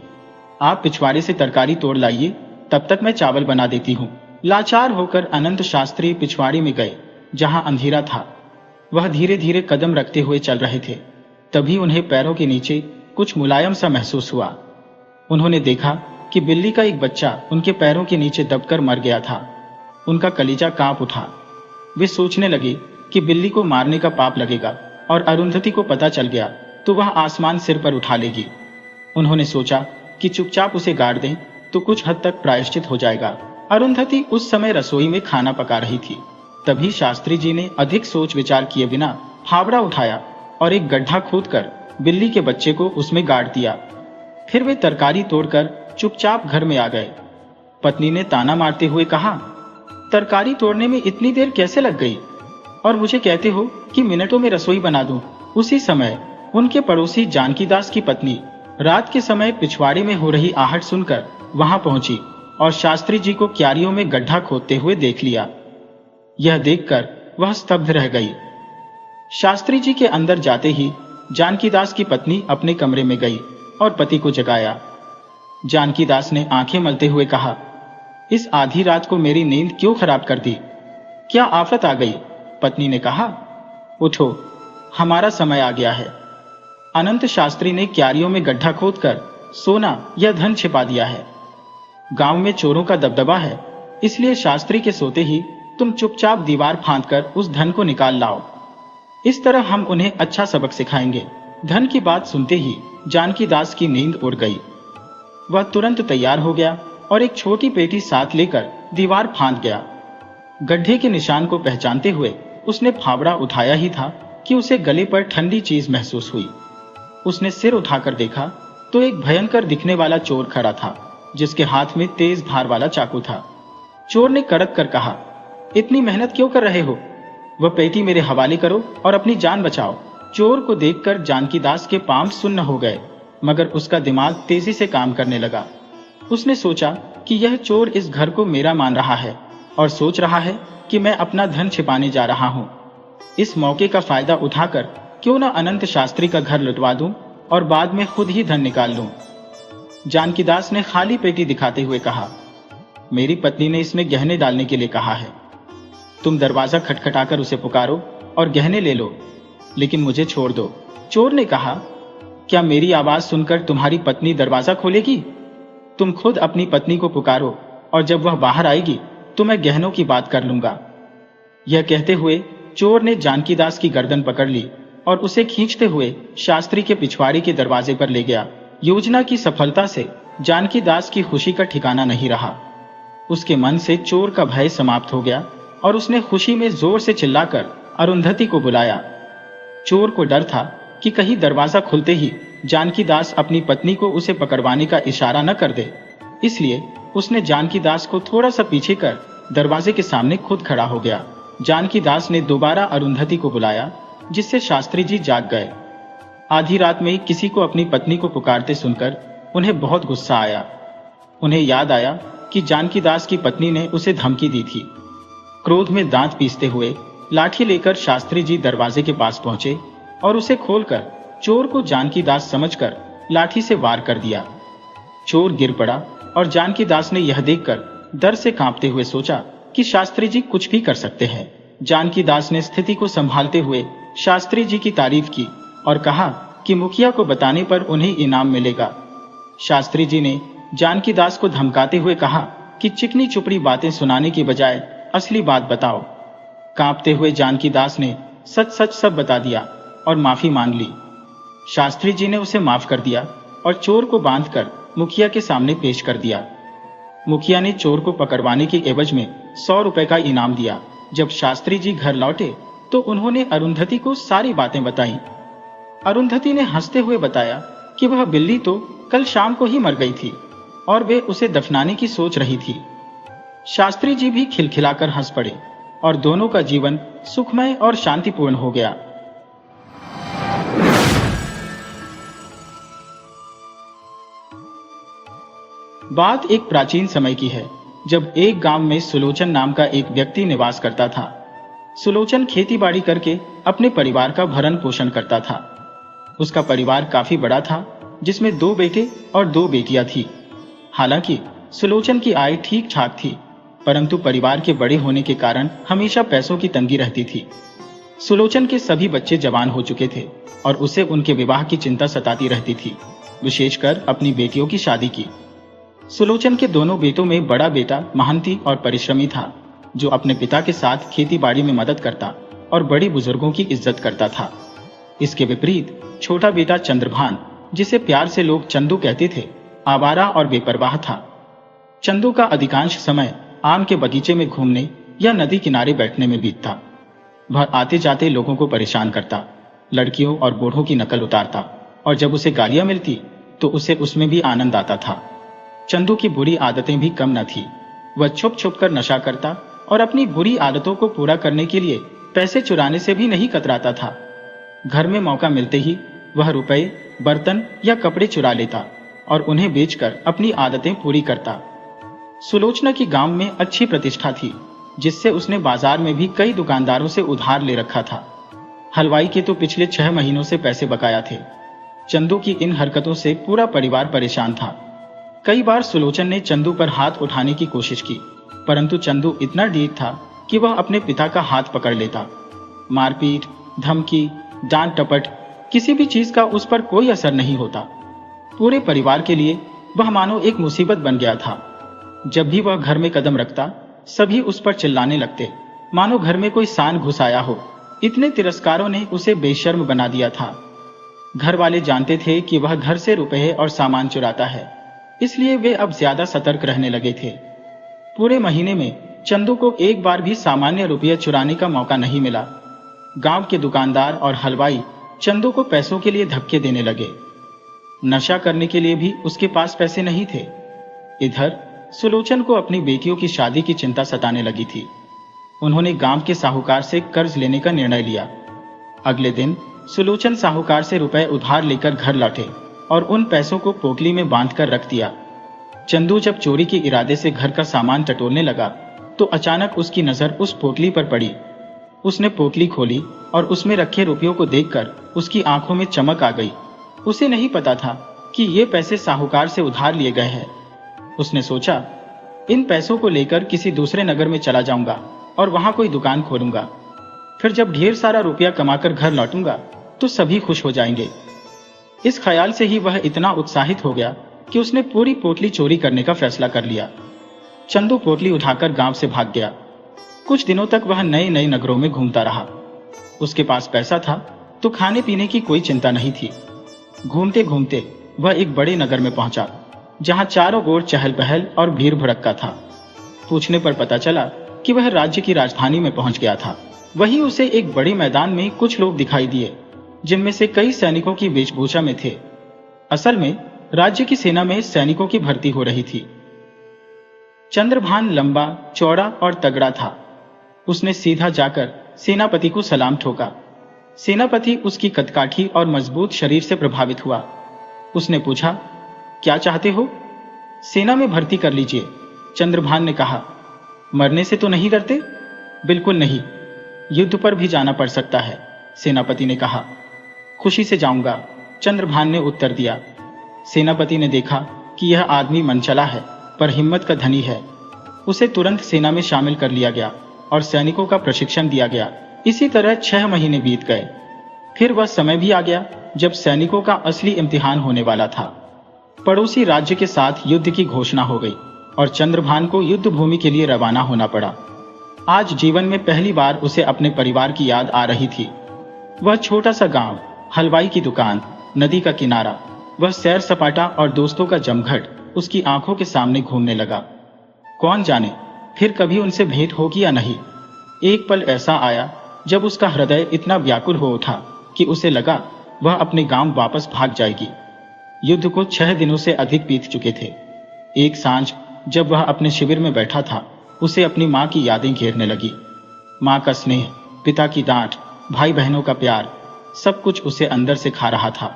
आप पिछवाड़े से तरकारी तोड़ लाइए, तब तक मैं चावल बना देती हूँ। लाचार होकर अनंत शास्त्री पिछवाड़े में गए जहां अंधेरा था। वह धीरे धीरे कदम रखते हुए चल रहे थे। तभी उन्हें पैरों के नीचे कुछ मुलायम सा महसूस हुआ। उन्होंने देखा कि बिल्ली का एक बच्चा उनके पैरों के नीचे दबकर मर गया था। उनका कलेजा कांप उठा। वे सोचने लगे कि बिल्ली को मारने का पाप लगेगा और अरुंधति को पता चल गया तो वह आसमान सिर पर उठा लेगी। उन्होंने सोचा कि चुपचाप उसे गाड़ दें तो कुछ हद तक प्रायश्चित हो जाएगा। अरुंधति उस समय रसोई में खाना पका रही थी। तभी शास्त्री जी ने अधिक सोच विचार किए बिना फावड़ा उठाया और एक गड्ढा खोदकर बिल्ली के बच्चे को उसमें गाड़ दिया। फिर वे तरकारी तोड़कर चुपचाप घर में आ गए। पत्नी ने ताना मारते हुए कहा, तरकारी तोड़ने में इतनी देर कैसे लग गई और मुझे कहते हो कि मिनटों में रसोई बना दूं। उसी समय उनके पड़ोसी जानकीदास की पत्नी रात के समय पिछवाड़े में हो रही आहट सुनकर वहां पहुंची और शास्त्री जी को क्यारियों में गड्ढा खोदते हुए देख लिया। यह देखकर वह स्तब्ध रह गई। शास्त्री जी के अंदर जाते ही जानकीदास की पत्नी अपने कमरे में गई और पति को जगाया। जानकीदास ने आंखें मलते हुए कहा, इस आधी रात को मेरी नींद क्यों खराब कर दी? क्या आफत आ गई? पत्नी ने कहा, उठो, हमारा समय आ गया है। अनंत शास्त्री ने क्यारियों में गड्ढा खोदकर सोना या धन छिपा दिया है। गांव में चोरों का दबदबा है, इसलिए शास्त्री के सोते ही तुम चुपचाप दीवार फांदकर उस धन को निकाल लाओ। इस तरह हम उन्हें अच्छा सबक सिखाएंगे। धन की बात सुनते ही जानकीदास की नींद उड़ गई। वह तुरंत तैयार हो गया और एक छोटी पेटी साथ लेकर दीवार फांद गया। गड्ढे के निशान को पहचानते हुए उसने फावड़ा उठाया ही था कि उसे गले पर ठंडी चीज महसूस हुई। उसने सिर उठाकर देखा तो एक भयंकर दिखने वाला चोर खड़ा था, जिसके हाथ में तेज धार वाला चाकू था। चोर ने कड़क कर कहा, इतनी मेहनत क्यों कर रहे हो? वह पेटी मेरे हवाले करो और अपनी जान बचाओ। चोर को देखकर जानकीदास के पांव सुन्न हो गए, मगर उसका दिमाग तेजी से काम करने लगा। उसने सोचा कि यह चोर इस घर को मेरा मान रहा है और सोच रहा है कि मैं अपना धन छिपाने जा रहा हूं। इस मौके का फायदा उठाकर क्यों न अनंत शास्त्री का घर लुटवा दूं और बाद में खुद ही धन निकाल लूं। जानकीदास ने खाली पेटी दिखाते हुए कहा, मेरी पत्नी ने इसमें गहने डालने के लिए कहा है। तुम दरवाजा खटखटाकर उसे पुकारो और गहने ले लो, लेकिन मुझे छोड़ दो। चोर ने कहा, क्या मेरी आवाज सुनकर तुम्हारी पत्नी दरवाजा खोलेगी? तुम खुद अपनी पत्नी को पुकारो और जब वह बाहर आएगी तो मैं गहनों की बात कर लूंगा। यह कहते हुए चोर ने जानकीदास की गर्दन पकड़ ली और उसे खींचते हुए शास्त्री के पिछवाड़े के दरवाजे पर ले गया। योजना की सफलता से जानकीदास की खुशी का ठिकाना नहीं रहा। उसके मन से चोर का भय समाप्त हो गया और उसने खुशी में जोर से चिल्लाकर अरुंधति को बुलाया। चोर को डर था कि कहीं दरवाजा खुलते ही जानकीदास अपनी पत्नी को उसे पकड़वाने का इशारा न कर दे, इसलिए उसने जानकीदास को थोड़ा सा पीछे कर दरवाजे के सामने खुद खड़ा हो गया। जानकीदास ने दोबारा अरुंधति को बुलाया, जिससे शास्त्री जी जाग गए। आधी रात में किसी को अपनी पत्नी को पुकारते सुनकर उन्हें बहुत गुस्सा आया। उन्हें याद आया कि जानकीदास की पत्नी ने उसे धमकी दी थी। क्रोध में दांत पीसते हुए लाठी लेकर शास्त्री जी दरवाजे के पास पहुंचे और उसे खोलकर चोर को जानकीदास समझकर लाठी से वार कर दिया। चोर गिर पड़ा और जानकी दास ने यह देखकर डर से कांपते हुए सोचा कि शास्त्री जी कुछ भी कर सकते हैं। जानकी दास ने स्थिति को संभालते हुए शास्त्री जी की तारीफ की और कहा कि मुखिया को बताने पर उन्हें इनाम मिलेगा। शास्त्री जी ने जानकी दास को धमकाते हुए कहा कि चिकनी चुपड़ी बातें सुनाने की बजाय असली बात बताओ। कांपते हुए जानकी दास ने सच सच सब बता दिया और माफी मांग ली। शास्त्री जी ने उसे माफ कर दिया और चोर को बांधकर मुखिया के सामने पेश कर दिया। मुखिया ने चोर को पकड़वाने के एवज में 100 रुपए का इनाम दिया। जब शास्त्री जी घर लौटे तो उन्होंने अरुंधति को सारी बातें बताई। अरुंधति ने हंसते हुए बताया कि वह बिल्ली तो कल शाम को ही मर गई थी और वे उसे दफनाने की सोच रही थी। शास्त्री जी भी खिलखिलाकर हंस पड़े और दोनों का जीवन सुखमय और शांतिपूर्ण हो गया। बात एक प्राचीन समय की है, जब एक गांव में सुलोचन नाम का एक व्यक्ति निवास करता था। सुलोचन खेतीबाड़ी करके अपने परिवार का भरण पोषण करता था। उसका परिवार काफी बड़ा था, जिसमें 2 बेटे और 2 बेटियां थी। हालांकि सुलोचन की आय ठीक ठाक थी, परंतु परिवार के बड़े होने के कारण हमेशा पैसों की तंगी रहती थी। सुलोचन के सभी बच्चे जवान हो चुके थे और उसे उनके विवाह की चिंता सताती रहती थी, विशेषकर अपनी बेटियों की शादी की। सुलोचन के दोनों बेटों में बड़ा बेटा मेहनती और परिश्रमी था, जो अपने पिता के साथ खेतीबाड़ी में मदद करता और बड़े बुजुर्गों की इज्जत करता था। इसके विपरीत छोटा बेटा चंद्रभान, जिसे प्यार से लोग चंदू कहते थे, आवारा और बेपरवाह था। चंदू का अधिकांश समय आम के बगीचे में घूमने या नदी किनारे बैठने में बीतता। वह आते जाते लोगों को परेशान करता, लड़कियों और बूढ़ों की नकल उतारता और जब उसे गालियां मिलती तो उसे उसमें भी आनंद आता था। चंदू की बुरी आदतें भी कम न थी। वह छुप छुप कर नशा करता और अपनी बुरी आदतों को पूरा करने के लिए पैसे चुराने से भी नहीं कतराता था। घर में मौका मिलते ही वह रुपए, बर्तन या कपड़े चुरा लेता और उन्हें बेचकर अपनी आदतें पूरी करता। सुलोचना की गांव में अच्छी प्रतिष्ठा थी, जिससे उसने बाजार में भी कई दुकानदारों से उधार ले रखा था। हलवाई के तो पिछले 6 महीनों से पैसे बकाया थे। चंदू की इन हरकतों से पूरा परिवार परेशान था। कई बार सुलोचन ने चंदू पर हाथ उठाने की कोशिश की, परंतु चंदू इतना ढीठ था कि वह अपने पिता का हाथ पकड़ लेता। मारपीट, धमकी, डांट टपट, किसी भी चीज का उस पर कोई असर नहीं होता। पूरे परिवार के लिए वह मानो एक मुसीबत बन गया था। जब भी वह घर में कदम रखता, सभी उस पर चिल्लाने लगते, मानो घर में कोई सांड घुस आया हो। इतने तिरस्कारों ने उसे बेशर्म बना दिया था। घर वाले जानते थे कि वह घर से रुपए और सामान चुराता है, इसलिए वे अब ज्यादा सतर्क रहने लगे थे। पूरे महीने में चंदू को एक बार भी सामान्य रुपये चुराने का मौका नहीं मिला। गांव के दुकानदार और हलवाई चंदू को पैसों के लिए धक्के देने लगे। नशा करने के लिए भी उसके पास पैसे नहीं थे। इधर सुलोचन को अपनी बेटियों की शादी की चिंता सताने लगी थी। उन्होंने गांव के साहूकार से कर्ज लेने का निर्णय लिया। अगले दिन सुलोचन साहूकार से रुपए उधार लेकर घर लौटे और उन पैसों को पोटली में बांधकर रख दिया। चंदू जब चोरी के इरादे से घर का सामान टटोलने लगा तो अचानक उसकी नजर उस पोटली पर पड़ी। उसने पोटली खोली और उसमें रखे रुपयों को देखकर उसकी आंखों में चमक आ गई। उसे नहीं पता था कि ये पैसे साहूकार से उधार लिए गए हैं। उसने सोचा, इन पैसों को लेकर किसी दूसरे नगर में चला जाऊंगा और वहां कोई दुकान खोलूंगा। फिर जब ढेर सारा रुपया कमाकर घर लौटूंगा तो सभी खुश हो जाएंगे। इस ख्याल से ही वह इतना उत्साहित हो गया कि उसने पूरी पोटली चोरी करने का फैसला कर लिया। चंदू पोटली उठाकर गांव से भाग गया। कुछ दिनों तक वह नए नए नगरों में घूमता रहा। उसके पास पैसा था तो खाने पीने की कोई चिंता नहीं थी। घूमते घूमते वह एक बड़े नगर में पहुंचा, जहां चारों ओर चहल पहल और भीड़ भड़क्का था। पूछने पर पता चला कि वह राज्य की राजधानी में पहुंच गया था। वहीं उसे एक बड़े मैदान में कुछ लोग दिखाई दिए, जिनमें से कई सैनिकों की वेशभूषा में थे। असल में राज्य की सेना में सैनिकों की भर्ती हो रही थी। चंद्रभान लंबा, चौड़ा और तगड़ा था। उसने सीधा जाकर सेनापति को सलाम ठोका। सेनापति उसकी कदकाठी और मजबूत शरीर से प्रभावित हुआ। उसने पूछा, क्या चाहते हो? सेना में भर्ती कर लीजिए, चंद्रभान ने कहा। मरने से तो नहीं डरते? बिल्कुल नहीं, युद्ध पर भी जाना पड़ सकता है, सेनापति ने कहा। खुशी से जाऊंगा, चंद्रभान ने उत्तर दिया। सेनापति ने देखा कि यह आदमी मनचला है पर हिम्मत का धनी है। उसे तुरंत सेना में शामिल कर लिया गया और सैनिकों का प्रशिक्षण दिया गया। इसी तरह 6 महीने बीत गए। फिर वह समय भी आ गया जब सैनिकों का असली इम्तिहान होने वाला था। पड़ोसी राज्य के साथ युद्ध की घोषणा हो गई और चंद्रभान को युद्ध भूमि के लिए रवाना होना पड़ा। आज जीवन में पहली बार उसे अपने परिवार की याद आ रही थी। वह छोटा सा गांव, हलवाई की दुकान, नदी का किनारा, वह सैर सपाटा और दोस्तों का जमघट उसकी आंखों के सामने घूमने लगा। कौन जाने फिर कभी उनसे भेंट होगी या नहीं। एक पल ऐसा आया जब उसका हृदय इतना व्याकुल हो उठा कि उसे लगा वह अपने गांव वापस भाग जाएगी। युद्ध को 6 दिनों से अधिक बीत चुके थे। एक सांझ जब वह अपने शिविर में बैठा था, उसे अपनी माँ की यादें घेरने लगी। माँ का स्नेह, पिता की डांट, भाई बहनों का प्यार, सब कुछ उसे अंदर से खा रहा था।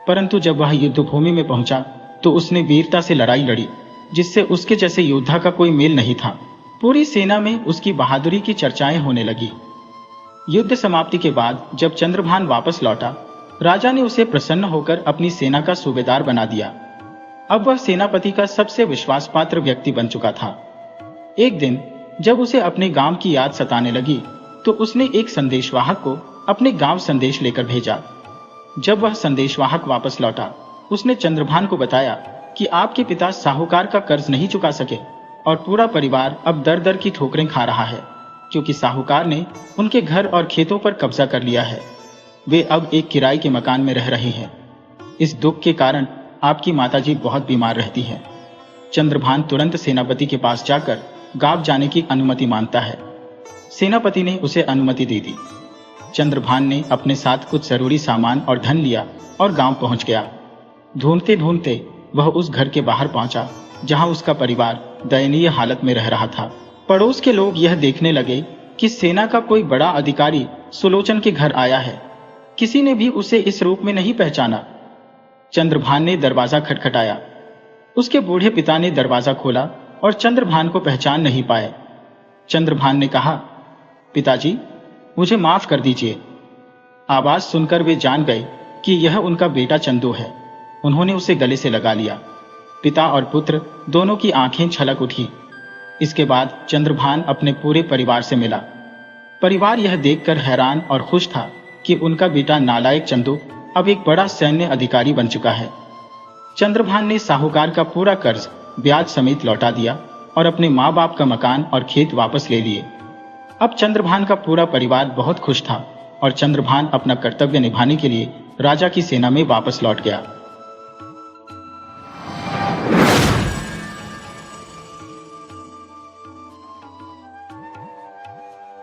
परंतु जब वह युद्ध भूमि में पहुंचा तो उसने वीरता से लड़ाई लड़ी, जिससे उसके जैसे योद्धा का कोई मेल नहीं था। पूरी सेना में उसकी बहादुरी की चर्चाएं होने लगी। युद्ध समाप्ति के बाद जब चंद्रभान वापस लौटा, राजा ने उसे प्रसन्न होकर अपनी सेना का सूबेदार बना दिया। अब वह सेनापति का सबसे विश्वास पात्र व्यक्ति बन चुका था। एक दिन जब उसे अपने गांव की याद सताने लगी तो उसने एक संदेशवाहक को अपने गांव संदेश लेकर भेजा। जब वह संदेशवाहक वापस लौटा, उसने चंद्रभान को बताया कि आपके पिता साहूकार का कर्ज नहीं चुका सके और पूरा परिवार अब दर दर की ठोकरें खा रहा है, क्योंकि साहूकार ने उनके घर और खेतों पर कब्जा कर लिया है। वे अब एक किराए के मकान में रह रहे हैं। इस दुख के कारण आपकी माताजी बहुत बीमार रहती है। चंद्रभान तुरंत सेनापति के पास जाकर गांव जाने की अनुमति मांगता है। सेनापति ने उसे अनुमति दे दी। चंद्रभान ने अपने साथ कुछ जरूरी सामान और धन लिया और गांव पहुंच गया। ढूंढते ढूंढते वह उस घर के बाहर पहुंचा जहां उसका परिवार दयनीय हालत में रह रहा था। पड़ोस के लोग यह देखने लगे कि सेना का कोई बड़ा अधिकारी सुलोचन के घर आया है। किसी ने भी उसे इस रूप में नहीं पहचाना। चंद्रभान ने दरवाजा खटखटाया। उसके बूढ़े पिता ने दरवाजा खोला और चंद्रभान को पहचान नहीं पाए। चंद्रभान ने कहा, पिताजी, मुझे माफ कर दीजिए। आवाज सुनकर वे जान गए कि यह उनका बेटा चंदू है। उन्होंने उसे गले से लगा लिया। पिता और पुत्र दोनों की आंखें छलक उठी। इसके बाद चंद्रभान अपने पूरे परिवार से मिला। परिवार यह देखकर हैरान और खुश था कि उनका बेटा नालायक चंदू अब एक बड़ा सैन्य अधिकारी बन चुका है। चंद्रभान ने साहूकार का पूरा कर्ज ब्याज समेत लौटा दिया और अपने माँ बाप का मकान और खेत वापस ले लिए। अब चंद्रभान का पूरा परिवार बहुत खुश था और चंद्रभान अपना कर्तव्य निभाने के लिए राजा की सेना में वापस लौट गया।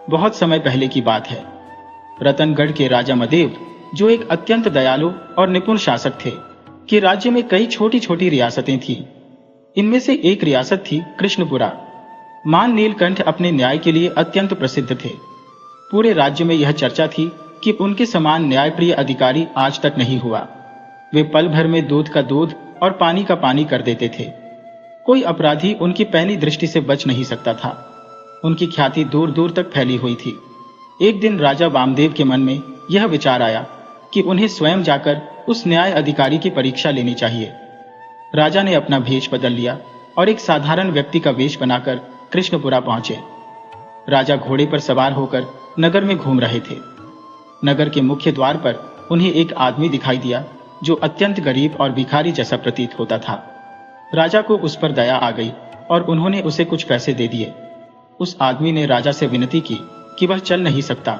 बहुत समय पहले की बात है। रतनगढ़ के राजा मदेव, जो एक अत्यंत दयालु और निपुण शासक थे, कि राज्य में कई छोटी छोटी रियासतें थीं। इनमें से एक रियासत थी कृष्णपुरा। मान नीलकंठ अपने न्याय के लिए अत्यंत प्रसिद्ध थे। पूरे राज्य में यह चर्चा थी कि उनके समान न्यायप्रिय अधिकारी आज तक नहीं हुआ। वे पल भर में दूध का दूध और पानी का पानी कर देते थे। कोई अपराधी उनकी पैनी दृष्टि से बच नहीं सकता था। उनकी ख्याति दूर दूर तक फैली हुई थी। एक दिन राजा वामदेव के मन में यह विचार आया कि उन्हें स्वयं जाकर उस न्याय अधिकारी की परीक्षा लेनी चाहिए। राजा ने अपना भेष बदल लिया और एक साधारण व्यक्ति का वेश बनाकर कृष्णपुरा पहुंचे। राजा घोड़े पर सवार होकर नगर में घूम रहे थे। नगर के मुख्य द्वार पर उन्हें एक आदमी दिखाई दिया जो अत्यंत गरीब और भिखारी जैसा प्रतीत होता था। राजा को उस पर दया आ गई और उन्होंने उसे कुछ पैसे दे दिए। उस आदमी ने राजा से विनती की कि वह चल नहीं सकता,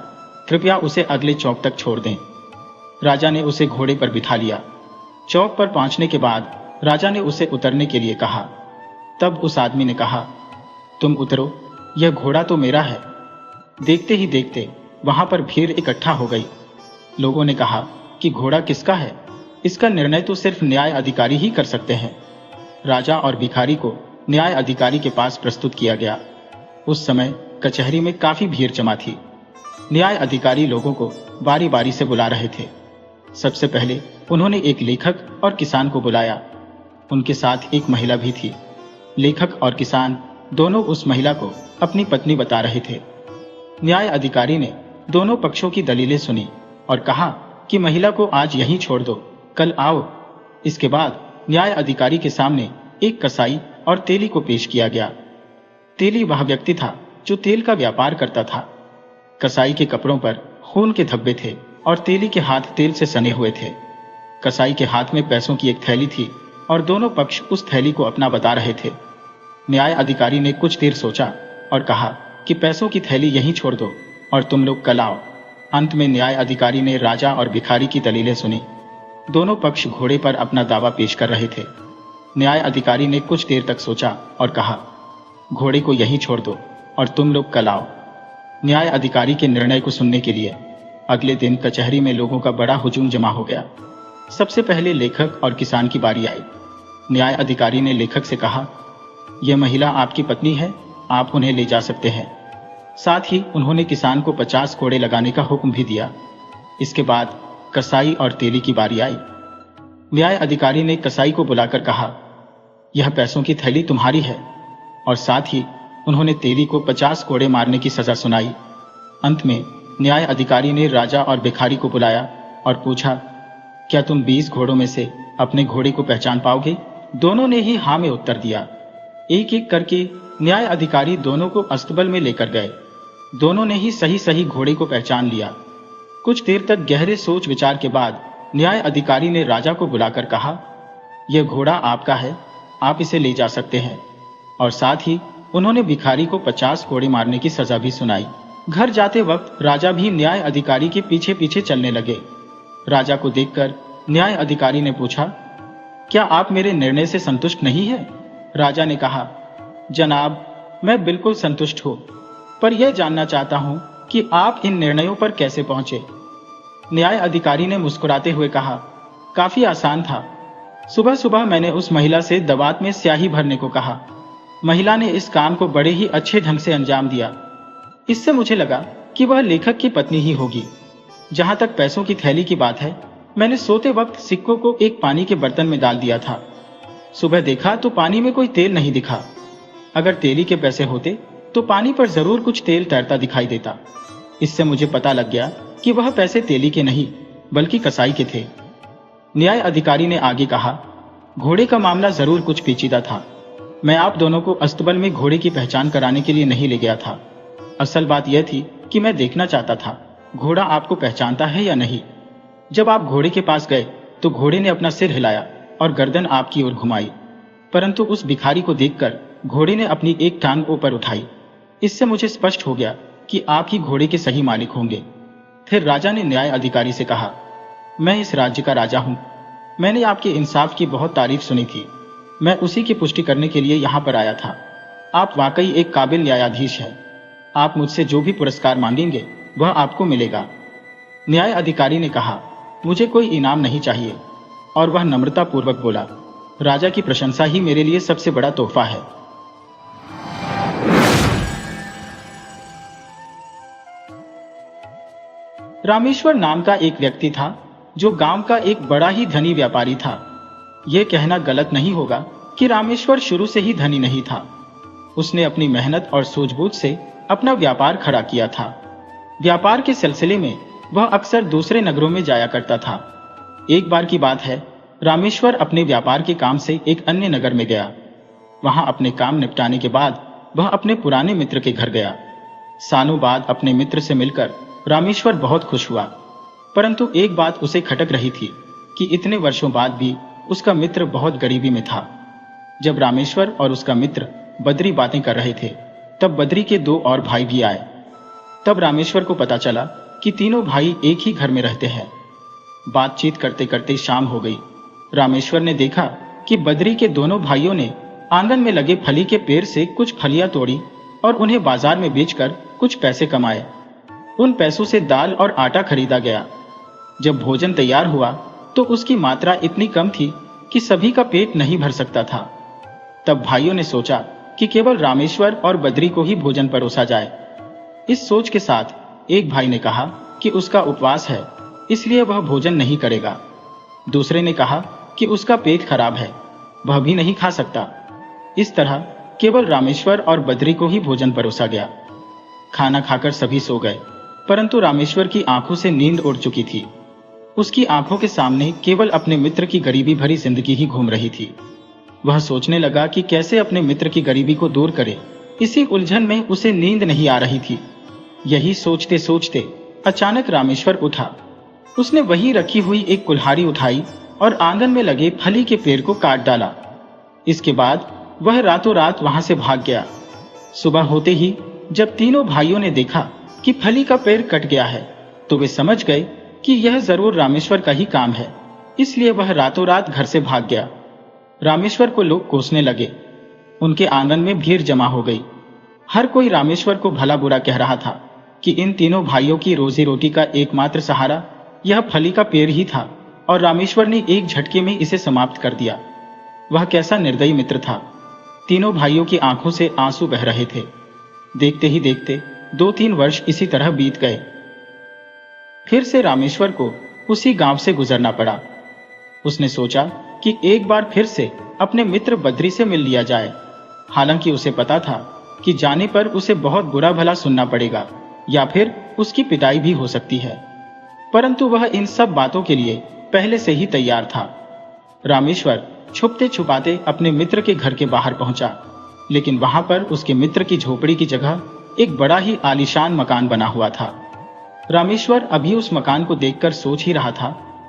कृपया उसे अगले चौक तक छोड़ दें। राजा ने उसे घोड़े पर बिठा लिया। चौक पर पहुंचने के बाद राजा ने उसे उतरने के लिए कहा। तब उस आदमी ने कहा, तुम उतरो, यह घोड़ा तो मेरा है। देखते ही देखते वहां पर भीड़ इकट्ठा हो गई। लोगों ने कहा कि घोड़ा किसका है, इसका निर्णय तो सिर्फ न्याय अधिकारी ही कर सकते हैं। राजा और भिखारी को न्याय अधिकारी के पास प्रस्तुत किया गया। उस समय कचहरी में काफी भीड़ जमा थी। न्याय अधिकारी लोगों को बारी बारी से बुला रहे थे। सबसे पहले उन्होंने एक लेखक और किसान को बुलाया। उनके साथ एक महिला भी थी। लेखक और किसान दोनों उस महिला को अपनी पत्नी बता रहे थे। न्याय अधिकारी ने दोनों पक्षों की दलीलें सुनी और कहा कि महिला को आज यहीं छोड़ दो, कल आओ। इसके बाद न्याय अधिकारी के सामने एक कसाई और तेली को पेश किया गया। तेली वह व्यक्ति था जो तेल का व्यापार करता था। कसाई के कपड़ों पर खून के धब्बे थे और तेली के हाथ तेल से सने हुए थे। कसाई के हाथ में पैसों की एक थैली थी और दोनों पक्ष उस थैली को अपना बता रहे थे। न्याय अधिकारी ने कुछ देर सोचा और कहा कि पैसों की थैली यहीं छोड़ दो और तुम लोग कल आओ। अंत में न्याय अधिकारी ने राजा और भिखारी की दलीलें सुनी। दोनों पक्ष घोड़े पर अपना दावा पेश कर रहे थे। न्याय अधिकारी ने कुछ देर तक सोचा और कहा, घोड़े को यहीं छोड़ दो और तुम लोग कल आओ। न्याय अधिकारी के निर्णय को सुनने के लिए अगले दिन कचहरी में लोगों का बड़ा हुजूम जमा हो गया। सबसे पहले लेखक और किसान की बारी आई। न्याय अधिकारी ने लेखक से कहा, यह महिला आपकी पत्नी है, आप उन्हें ले जा सकते हैं। साथ ही उन्होंने किसान को 50 कोड़े लगाने का हुक्म भी दिया। इसके बाद कसाई और तेली की बारी आई। न्याय अधिकारी ने कसाई को बुलाकर कहा, यह पैसों की थैली तुम्हारी है, और साथ ही उन्होंने तेली को 50 कोड़े मारने की सजा सुनाई। अंत में न्याय अधिकारी ने राजा और भिखारी को बुलाया और पूछा, क्या तुम 20 घोड़ों में से अपने घोड़े को पहचान पाओगे? दोनों ने ही हाँ में उत्तर दिया। एक एक करके न्याय अधिकारी दोनों को अस्तबल में लेकर गए। दोनों ने ही सही सही घोड़े को पहचान लिया। कुछ देर तक गहरे सोच विचार के बाद न्याय अधिकारी ने राजा को बुलाकर कहा, यह घोड़ा आपका है, आप इसे ले जा सकते हैं। और साथ ही उन्होंने भिखारी को 50 कोड़े मारने की सजा भी सुनाई। घर जाते वक्त राजा भी न्याय अधिकारी के पीछे पीछे चलने लगे। राजा को देखकर न्याय अधिकारी ने पूछा, क्या आप मेरे निर्णय से संतुष्ट नहीं है? राजा ने कहा, जनाब, मैं बिल्कुल संतुष्ट हूं, पर यह जानना चाहता हूं कि आप इन निर्णयों पर कैसे पहुंचे। न्याय अधिकारी ने मुस्कुराते हुए कहा, काफी आसान था। सुबह सुबह मैंने उस महिला से दवात में स्याही भरने को कहा। महिला ने इस काम को बड़े ही अच्छे ढंग से अंजाम दिया। इससे मुझे लगा कि वह लेखक की पत्नी ही होगी। जहां तक पैसों की थैली की बात है, मैंने सोते वक्त सिक्कों को एक पानी के बर्तन में डाल दिया था। सुबह देखा तो पानी में कोई तेल नहीं दिखा। अगर तेली के पैसे होते तो पानी पर जरूर कुछ तेल तैरता दिखाई देता। इससे मुझे पता लग गया कि वह पैसे तेली के नहीं बल्कि कसाई के थे। न्याय अधिकारी ने आगे कहा, घोड़े का मामला जरूर कुछ पेचीदा था। मैं आप दोनों को अस्तबल में घोड़े की पहचान कराने के लिए नहीं ले गया था। असल बात यह थी कि मैं देखना चाहता था घोड़ा आपको पहचानता है या नहीं। जब आप घोड़े के पास गए तो घोड़े ने अपना सिर हिलाया और गर्दन आपकी ओर घुमाई, परंतु उस भिखारी को देखकर घोड़े ने अपनी एक टांग ऊपर उठाई। इससे मुझे स्पष्ट हो गया कि आप ही घोड़े के सही मालिक होंगे। फिर राजा ने न्याय अधिकारी से कहा, मैं इस राज्य का राजा हूं। मैंने आपके इंसाफ की बहुत तारीफ सुनी थी। मैं उसी की पुष्टि करने के लिए यहां पर आया था। आप वाकई एक काबिल न्यायाधीश हैं। आप मुझसे जो भी पुरस्कार मांगेंगे वह आपको मिलेगा। न्याय अधिकारी ने कहा, मुझे कोई इनाम नहीं चाहिए, और वह नम्रता पूर्वक बोला, राजा की प्रशंसा ही मेरे लिए सबसे बड़ा तोहफा है। रामेश्वर नाम का एक व्यक्ति था जो गांव का एक बड़ा ही धनी व्यापारी था। यह कहना गलत नहीं होगा कि रामेश्वर शुरू से ही धनी नहीं था। उसने अपनी मेहनत और सूझबूझ से अपना व्यापार खड़ा किया था। व्यापार के सिलसिले में वह अक्सर दूसरे नगरों में जाया करता था। एक बार की बात है, रामेश्वर अपने व्यापार के काम से एक अन्य नगर में गया। वहां अपने काम निपटाने के बाद वह अपने पुराने मित्र के घर गया। सालों बाद अपने मित्र से मिलकर रामेश्वर बहुत खुश हुआ, परंतु एक बात उसे खटक रही थी कि इतने वर्षों बाद भी उसका मित्र बहुत गरीबी में था। जब रामेश्वर और उसका मित्र बद्री बातें कर रहे थे, तब बद्री के 2 और भाई भी आए। तब रामेश्वर को पता चला कि तीनों भाई एक ही घर में रहते हैं। बातचीत करते करते शाम हो गई। रामेश्वर ने देखा कि बद्री के दोनों भाइयों ने आंगन में लगे फली के पेड़ से कुछ फलियां तोड़ी और उन्हें बाजार में बेचकर कुछ पैसे कमाए। उन पैसों से दाल और आटा खरीदा गया। जब भोजन तैयार हुआ तो उसकी मात्रा इतनी कम थी कि सभी का पेट नहीं भर सकता था। तब भाइयों ने सोचा कि केवल रामेश्वर और बद्री को ही भोजन परोसा जाए। इस सोच के साथ एक भाई ने कहा कि उसका उपवास है, इसलिए वह भोजन नहीं करेगा। दूसरे ने कहा कि उसका पेट खराब है, वह भी नहीं खा सकता। इस तरह केवल रामेश्वर और बद्री को ही भोजन परोसा गया। खाना खाकर सभी सो गए, परंतु रामेश्वर की आंखों से नींद उड़ चुकी थी। उसकी आंखों के सामने केवल अपने मित्र की गरीबी भरी जिंदगी ही घूम रही थी। वह सोचने लगा कि कैसे अपने मित्र की गरीबी को दूर करे। इसी उलझन में उसे नींद नहीं आ रही थी। यही सोचते सोचते अचानक रामेश्वर उठा। उसने वहीं रखी हुई एक कुल्हाड़ी उठाई और आंगन में लगे फली के पेड़ को काट डाला। इसके बाद वह रातों रात वहां से भाग गया। सुबह होते ही जब तीनों भाइयों ने देखा कि फली का पेड़ कट गया है, तो वे समझ गए कि यह जरूर रामेश्वर का ही काम है। इसलिए वह रातों रात घर से भाग गया। रामेश्वर को लोग कोसने लगे। उनके आंगन में भीड़ जमा हो गई। हर कोई रामेश्वर को भला बुरा कह रहा था कि इन तीनों भाइयों की रोजी रोटी का एकमात्र सहारा यह फली का पेड़ ही था और रामेश्वर ने एक झटके में इसे समाप्त कर दिया। वह कैसा निर्दयी मित्र था। तीनों भाइयों की आंखों से आंसू बह रहे थे। देखते ही देखते 2-3 वर्ष इसी तरह बीत गए। फिर से रामेश्वर को उसी गांव से गुजरना पड़ा। उसने सोचा कि एक बार फिर से अपने मित्र बद्री से मिल लिया जाए। हालांकि उसे पता था कि जाने पर उसे बहुत बुरा भला सुनना पड़ेगा या फिर उसकी पिटाई भी हो सकती है, परंतु वह इन सब बातों के लिए पहले से ही तैयार था। रामेश्वर छुपते छुपाते अपने मित्र के घर के बाहर पहुंचा, लेकिन वहां पर उसके मित्र की झोपड़ी की जगह एक बड़ा ही आलीशान मकान बना हुआ था। रामेश्वर अभी उस मकान को देखकर सोच ही रहा था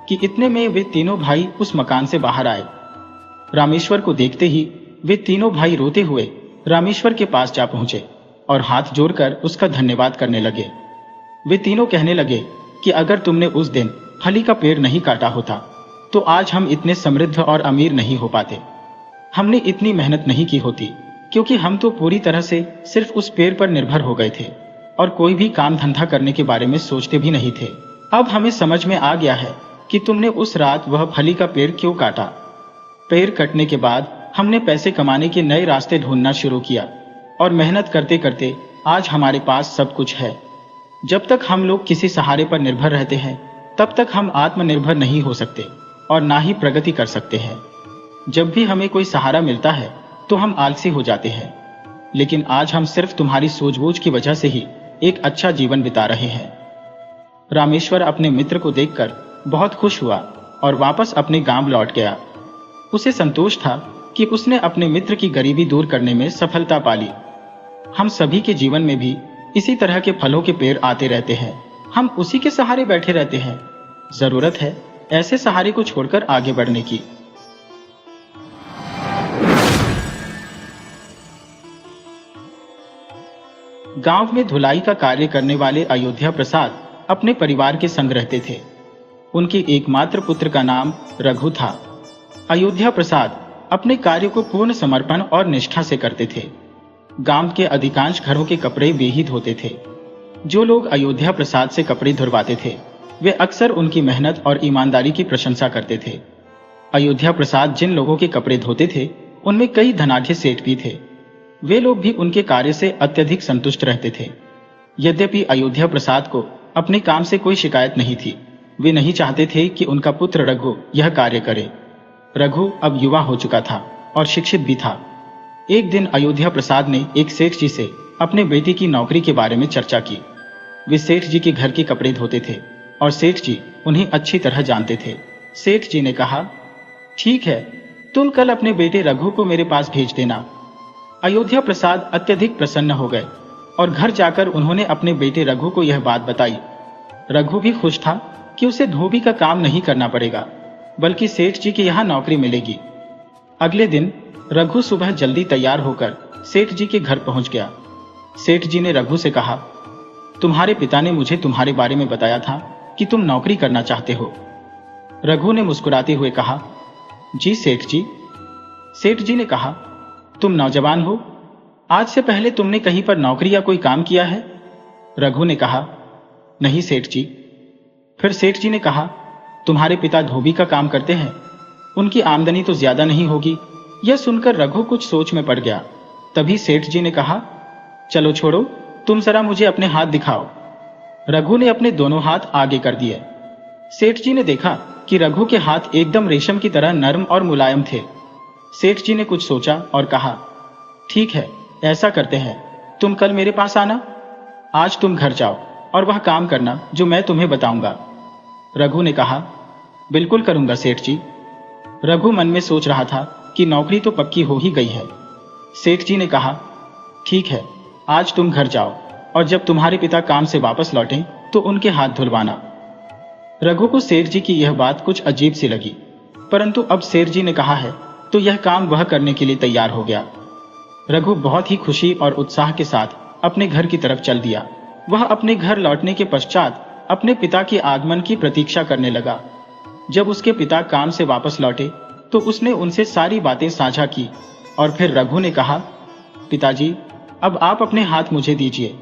कि इतने में वे तीनों भाई उस मकान से बाहर आए। रामेश्वर को देखते ही वे तीनों भाई रोते हुए रामेश्वर के पास जा पहुंचे और हाथ जोड़कर उसका धन्यवाद करने लगे। वे तीनों कहने लगे कि अगर तुमने उस दिन फली का पेड़ नहीं काटा होता तो आज हम इतने समृद्ध और अमीर नहीं हो पाते। हमने इतनी मेहनत नहीं की होती, क्योंकि हम तो पूरी तरह से सिर्फ उस पेड़ पर निर्भर हो गए थे और कोई भी काम धंधा करने के बारे में सोचते भी नहीं थे। अब हमें समझ में आ गया है कि तुमने उस रात वह फली का पेड़ क्यों काटा। पेड़ कटने के बाद हमने पैसे कमाने के नए रास्ते ढूंढना शुरू किया और मेहनत करते करते आज हमारे पास सब कुछ है। जब तक हम लोग किसी सहारे पर निर्भर रहते हैं, तब तक हम आत्मनिर्भर नहीं हो सकते और ना ही प्रगति कर सकते हैं। जब भी हमें कोई सहारा मिलता है तो हम आलसी हो जाते हैं, लेकिन आज हम सिर्फ तुम्हारी सूझबूझ की वजह से ही एक अच्छा जीवन बिता रहे हैं। रामेश्वर अपने मित्र को देखकर बहुत खुश हुआ और वापस अपने गांव लौट गया। उसे संतोष था कि उसने अपने मित्र की गरीबी दूर करने में सफलता पाली। हम सभी के जीवन में भी इसी तरह के फलों के पेड़ आते रहते हैं। हम उसी के सहारे बैठे रहते हैं। जरूरत है ऐसे सहारे को छोड़कर आगे बढ़ने की। गांव में धुलाई का कार्य करने वाले अयोध्या प्रसाद अपने परिवार के संग रहते थे। उनके एकमात्र पुत्र का नाम रघु था। अयोध्या प्रसाद अपने कार्य को पूर्ण समर्पण और निष्ठा से करते थे। गांव के अधिकांश घरों के कपड़े वे ही धोते थे। जो लोग अयोध्या प्रसाद से कपड़े धुलवाते थे, वे अक्सर उनकी मेहनत और ईमानदारी की प्रशंसा करते थे। अयोध्या प्रसाद जिन लोगों के कपड़े धोते थे, उनमें कई धनाढ्य सेठ भी थे। वे लोग भी उनके कार्य से अत्यधिक संतुष्ट रहते थे। यद्यपि अयोध्या प्रसाद को अपने काम से कोई शिकायत नहीं थी। वे नहीं चाहते थे कि उनका पुत्र रघु यह कार्य करे। रघु अब युवा हो चुका था और शिक्षित भी था। एक दिन अयोध्या प्रसाद ने एक सेठ जी से अपने बेटे की नौकरी के बारे में चर्चा की। वे सेठ जी के घर के कपड़े धोते थे और सेठ जी उन्हें अच्छी तरह जानते थे। सेठ जी ने कहा, ठीक है, तुम कल अपने बेटे रघु को मेरे पास भेज देना। अयोध्या प्रसाद अत्यधिक प्रसन्न हो गए और घर जाकर उन्होंने अपने बेटे रघु को यह बात बताई। रघु भी खुश था कि उसे धोबी का काम नहीं करना पड़ेगा, बल्कि सेठ जी के यहाँ नौकरी मिलेगी। अगले दिन रघु सुबह जल्दी तैयार होकर सेठ जी के घर पहुंच गया। सेठ जी ने रघु से कहा, तुम्हारे पिता ने मुझे तुम्हारे बारे में बताया था कि तुम नौकरी करना चाहते हो। रघु ने मुस्कुराते हुए कहा, जी सेठ जी। सेठ जी ने कहा, तुम नौजवान हो, आज से पहले तुमने कहीं पर नौकरी या कोई काम किया है? रघु ने कहा, नहीं सेठ जी। फिर सेठ जी ने कहा, तुम्हारे पिता धोबी का काम करते हैं, उनकी आमदनी तो ज्यादा नहीं होगी। यह सुनकर रघु कुछ सोच में पड़ गया। तभी सेठ जी ने कहा, चलो छोड़ो, तुम जरा मुझे अपने हाथ दिखाओ। रघु ने अपने दोनों हाथ आगे कर दिए। सेठ जी ने देखा कि रघु के हाथ एकदम रेशम की तरह नरम और मुलायम थे। सेठ जी ने कुछ सोचा और कहा, ठीक है, ऐसा करते हैं, तुम कल मेरे पास आना। आज तुम घर जाओ और वह काम करना जो मैं तुम्हें बताऊंगा। रघु ने कहा, बिल्कुल करूंगा सेठ जी। रघु मन में सोच रहा था कि नौकरी तो पक्की हो ही गई है। सेठ जी ने कहा, ठीक है, आज तुम घर जाओ और जब तुम्हारे पिता काम से वापस लौटें तो उनके हाथ धुलवाना। रघु को सेठ जी की यह बात कुछ अजीब सी लगी, परंतु अब सेठ जी ने कहा है तो यह काम वह करने के लिए तैयार हो गया। रघु बहुत ही खुशी और उत्साह के साथ अपने घर की तरफ चल दिया। वह अपने घर लौटने के पश्चात अपने पिता के आगमन की प्रतीक्षा करने लगा। जब उसके पिता काम से वापस लौटे तो उसने उनसे सारी बातें साझा की और फिर रघु ने कहा, पिताजी, अब आप अपने हाथ मुझे दीजिए।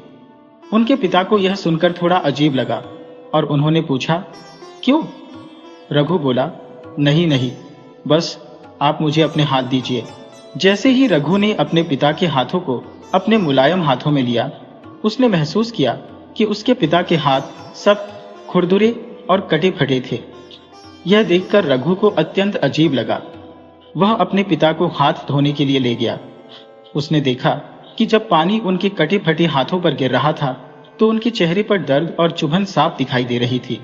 उनके पिता को यह सुनकर थोड़ा अजीब लगा और उन्होंने पूछा, क्यों? रघु बोला, नहीं नहीं, बस आप मुझे अपने हाथ दीजिए। जैसे ही रघु ने अपने पिता के हाथों को अपने मुलायम हाथों में लिया, उसने महसूस किया कि उसके पिता के हाथ सब खुरदुरे और कटे फटे थे। यह देखकर रघु को अत्यंत अजीब लगा। वह अपने पिता को हाथ धोने के लिए ले गया। उसने देखा कि जब पानी उनके कटे फटे हाथों पर गिर रहा था तो उनके चेहरे पर दर्द और चुभन साफ दिखाई दे रही थी।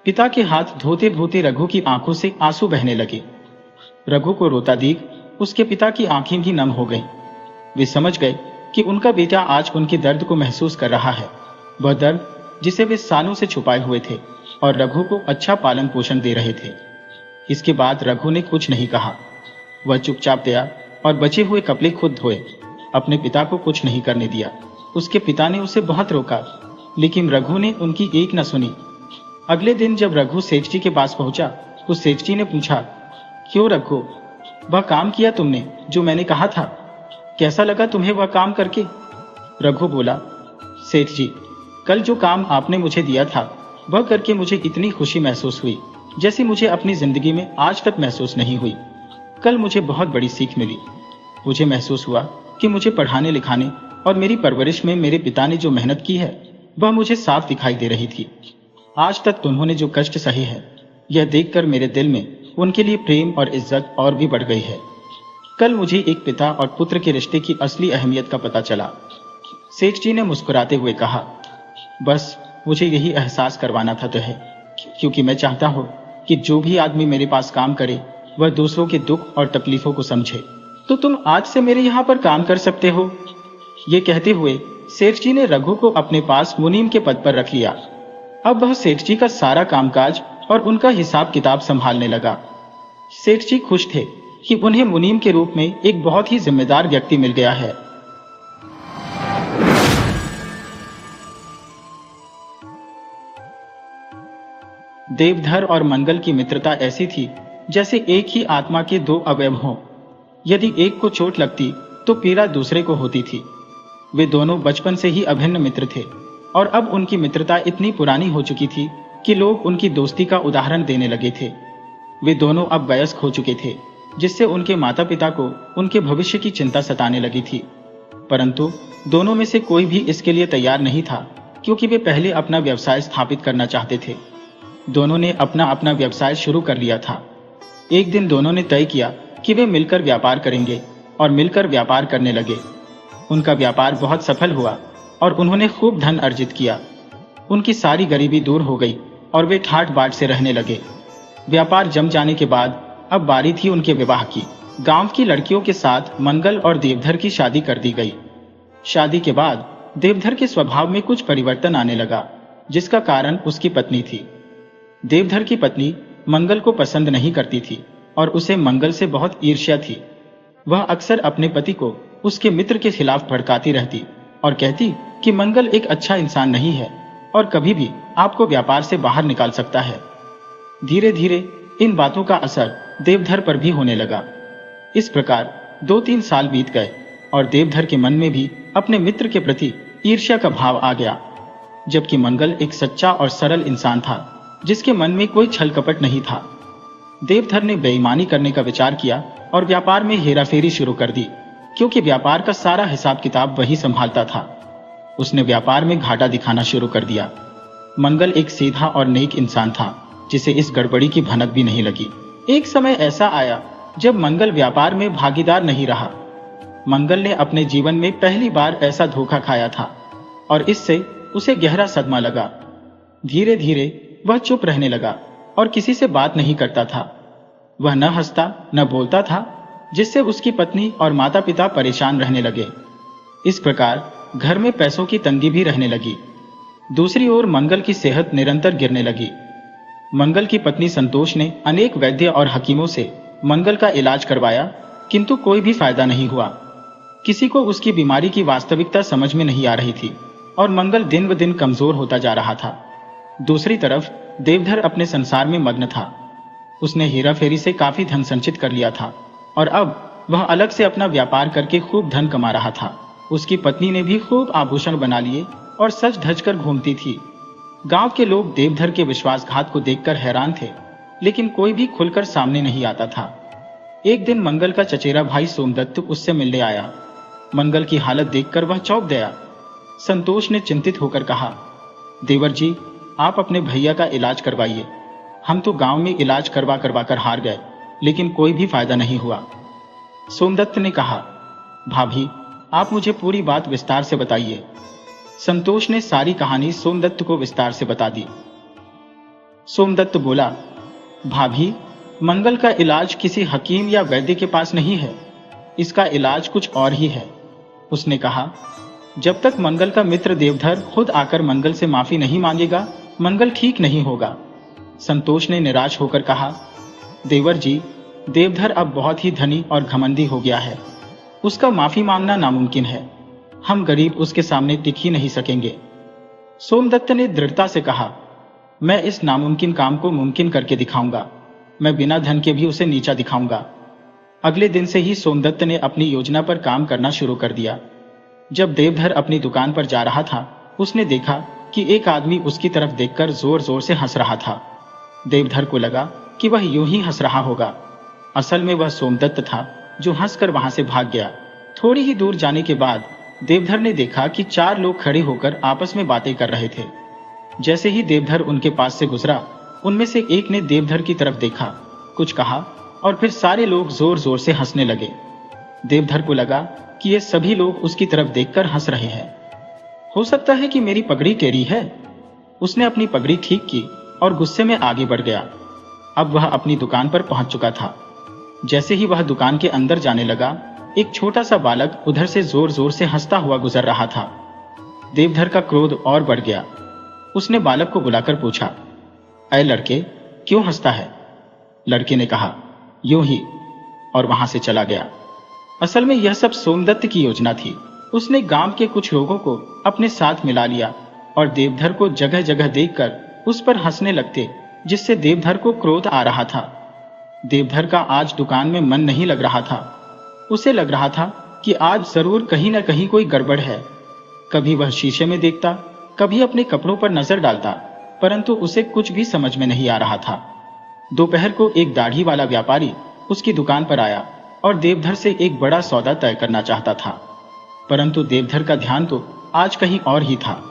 पिता के हाथ धोते धोते रघु की आंखों से आंसू बहने लगे। रघु को रोता देख उसके पिता की आंखें भी नम हो गईं। वे समझ गए कि उनका बेटा आज उनके दर्द को महसूस कर रहा है, वह दर्द जिसे वे सालों से छुपाए हुए थे और रघु को अच्छा पालन पोषण दे रहे थे। इसके बाद रघु ने कुछ नहीं कहा। वह चुपचाप गया और बचे हुए कपड़े खुद धोए। अपने पिता को कुछ नहीं करने दिया। उसके पिता ने उसे बहुत रोका, लेकिन रघु ने उनकी एक न सुनी। अगले दिन जब रघु सेठ जी के पास पहुंचा तो सेठ जी ने पूछा, क्यों रघु, वह काम किया तुमने जो मैंने कहा था? कैसा लगा तुम्हें वह काम करके? रघु बोला, सेठ जी, कल जो काम आपने मुझे दिया था वह करके मुझे इतनी खुशी महसूस हुई जैसी मुझे अपनी जिंदगी में आज तक महसूस नहीं हुई। कल मुझे बहुत बड़ी सीख मिली। मुझे महसूस हुआ कि मुझे पढ़ाने लिखाने और मेरी परवरिश में मेरे पिता ने जो मेहनत की है वह मुझे साफ दिखाई दे रही थी। आज तक उन्होंने जो कष्ट सहे हैं, यह देखकर मेरे दिल में उनके लिए प्रेम और इज्जत और भी बढ़ गई है। कल मुझे एक पिता और पुत्र के रिश्ते की असली अहमियत का पता चला। सेठ जी ने मुस्कुराते हुए कहा, बस मुझे यही एहसास करवाना था तुझे, क्योंकि मैं चाहता हूं कि जो भी आदमी मेरे पास काम करे वह दूसरों के दुख और तकलीफों को समझे। तो तुम आज से मेरे यहाँ पर काम कर सकते हो। ये कहते हुए सेठ जी ने रघु को अपने पास मुनीम के पद पर रख लिया। अब वह सेठ जी का सारा कामकाज और उनका हिसाब किताब संभालने लगा। सेठ जी खुश थे कि उन्हें मुनीम के रूप में एक बहुत ही जिम्मेदार व्यक्ति मिल गया है। देवधर और मंगल की मित्रता ऐसी थी जैसे एक ही आत्मा के दो अवयव हों। यदि एक को चोट लगती तो पीड़ा दूसरे को होती थी। वे दोनों बचपन से ही अभिन्न मित्र थे और अब उनकी मित्रता इतनी पुरानी हो चुकी थी कि लोग उनकी दोस्ती का उदाहरण देने लगे थे। वे दोनों अब वयस्क हो चुके थे, जिससे उनके माता पिता को उनके भविष्य की चिंता सताने लगी थी। परंतु दोनों में से कोई भी इसके लिए तैयार नहीं था, क्योंकि वे पहले अपना व्यवसाय स्थापित करना चाहते थे। दोनों ने अपना अपना व्यवसाय शुरू कर लिया था। एक दिन दोनों ने तय किया कि वे मिलकर व्यापार करेंगे और मिलकर व्यापार करने लगे। उनका व्यापार बहुत सफल हुआ और उन्होंने खूब धन अर्जित किया। उनकी सारी गरीबी दूर हो गई और वे ठाट बाट से रहने लगे। व्यापार जम जाने के बाद अब बारी थी उनके विवाह की। गांव की लड़कियों के साथ मंगल और देवधर की शादी कर दी गई। शादी के बाद देवधर के स्वभाव में कुछ परिवर्तन आने लगा, जिसका कारण उसकी पत्नी थी। देवधर की पत्नी मंगल को पसंद नहीं करती थी और उसे मंगल से बहुत ईर्ष्या थी। वह अक्सर अपने पति को उसके मित्र के खिलाफ भड़काती रहती और कहती कि मंगल एक अच्छा इंसान नहीं है और कभी भी आपको व्यापार से बाहर निकाल सकता है। धीरे धीरे इन बातों का असर देवधर पर भी होने लगा। इस प्रकार 2-3 साल बीत गए और देवधर के मन में भी अपने मित्र के प्रति ईर्ष्या का भाव आ गया, जबकि मंगल एक सच्चा और सरल इंसान था जिसके मन में कोई छल कपट नहीं था। देवधर ने बेईमानी करने का विचार किया और व्यापार में हेराफेरी शुरू कर दी, क्योंकि व्यापार का सारा हिसाब किताब वही संभालता था। उसने व्यापार में घाटा दिखाना शुरू कर दिया। मंगल एक सीधा और नेक इंसान था, जिसे इस गड़बड़ी की भनक भी नहीं लगी। एक समय ऐसा आया जब मंगल व्यापार में भागीदार नहीं रहा। मंगल ने अपने जीवन में पहली बार ऐसा धोखा खाया था और इससे उसे गहरा सदमा लगा। धीरे धीरे वह चुप रहने लगा और किसी से बात नहीं करता था। वह न हंसता न बोलता था, जिससे उसकी पत्नी और माता पिता परेशान रहने लगे। इस प्रकार घर में पैसों की तंगी भी रहने लगी। दूसरी ओर मंगल की सेहत निरंतर गिरने लगी। मंगल की पत्नी संतोष ने अनेक वैद्य और हकीमों से मंगल का इलाज करवाया, किंतु कोई भी फायदा नहीं हुआ। किसी को उसकी बीमारी की वास्तविकता समझ में नहीं आ रही थी और मंगल दिन ब दिन कमजोर होता जा रहा था। दूसरी तरफ देवधर अपने संसार में मग्न था। उसने हेरा फेरी से काफी धन संचित कर लिया था और अब वह अलग से अपना व्यापार करके खूब धन कमा रहा था। उसकी पत्नी ने भी खूब आभूषण बना लिए और सज धज कर घूमती थी। गांव के लोग देवधर के विश्वासघात को देखकर हैरान थे, लेकिन कोई भी खुलकर सामने नहीं आता था। एक दिन मंगल का चचेरा भाई सोमदत्त उससे मिलने आया। मंगल की हालत देखकर वह चौंक गया। संतोष ने चिंतित होकर कहा, देवर जी, आप अपने भैया का इलाज करवाइए। हम तो गांव में इलाज करवा कर हार गए, लेकिन कोई भी फायदा नहीं हुआ। सोमदत्त ने कहा, भाभी, आप मुझे पूरी बात विस्तार से बताइए। संतोष ने सारी कहानी सोमदत्त को विस्तार से बता दी। सोमदत्त बोला, भाभी, मंगल का इलाज किसी हकीम या वैद्य के पास नहीं है, इसका इलाज कुछ और ही है। उसने कहा, जब तक मंगल का मित्र देवधर खुद आकर मंगल से माफी नहीं मांगेगा, मंगल ठीक नहीं होगा। संतोष ने निराश होकर कहा, देवर जी, देवधर अब बहुत ही धनी और घमंडी हो गया है। उसका माफी मांगना नामुमकिन है। हम गरीब उसके सामने टिक ही नहीं सकेंगे। सोमदत्त ने दृढ़ता से कहा, मैं इस नामुमकिन काम को मुमकिन करके दिखाऊंगा। मैं बिना धन के भी उसे नीचा दिखाऊंगा। अगले दिन से ही सोमदत्त ने अपनी योजना पर काम करना शुरू कर दिया। जब देवधर अपनी दुकान पर जा रहा था, उसने देखा कि एक आदमी उसकी तरफ देखकर जोर जोर से हंस रहा था। देवधर को लगा कि वह यूं ही हंस रहा होगा। असल में वह सोमदत्त था, जो हंसकर वहां से भाग गया। थोड़ी ही दूर जाने के बाद देवधर ने देखा कि 4 लोग खड़े होकर आपस में बातें कर रहे थे। जैसे ही देवधर उनके पास से गुजरा, उनमें से एक ने देवधर की तरफ देखा, कुछ कहा और फिर सारे लोग जोर जोर से हंसने लगे। देवधर को लगा कि ये सभी लोग उसकी तरफ देखकर हंस रहे हैं। हो सकता है कि मेरी पगड़ी टेढ़ी है। उसने अपनी पगड़ी ठीक की और गुस्से में आगे बढ़ गया। अब वह अपनी दुकान पर पहुंच चुका था। जैसे ही वह दुकान के अंदर जाने लगा, एक छोटा सा बालक उधर से जोर जोर से हंसता हुआ गुजर रहा था। देवधर का क्रोध और बढ़ गया। उसने बालक को बुलाकर पूछा, ऐ लड़के, क्यों हंसता है? लड़के ने कहा, यूं ही, और वहां से चला गया। असल में यह सब सोमदत्त की योजना थी। उसने गांव के कुछ लोगों को अपने साथ मिला लिया और देवधर को जगह जगह देखकर उस पर हंसने लगते, जिससे देवधर को क्रोध आ रहा था। देवधर का आज दुकान में मन नहीं लग रहा था। उसे लग रहा था कि आज जरूर कहीं न कहीं कोई गड़बड़ है। कभी वह शीशे में देखता, कभी अपने कपड़ों पर नजर डालता, परंतु उसे कुछ भी समझ में नहीं आ रहा था। दोपहर को एक दाढ़ी वाला व्यापारी उसकी दुकान पर आया और देवधर से एक बड़ा सौदा तय करना चाहता था, परंतु देवधर का ध्यान तो आज कहीं और ही था।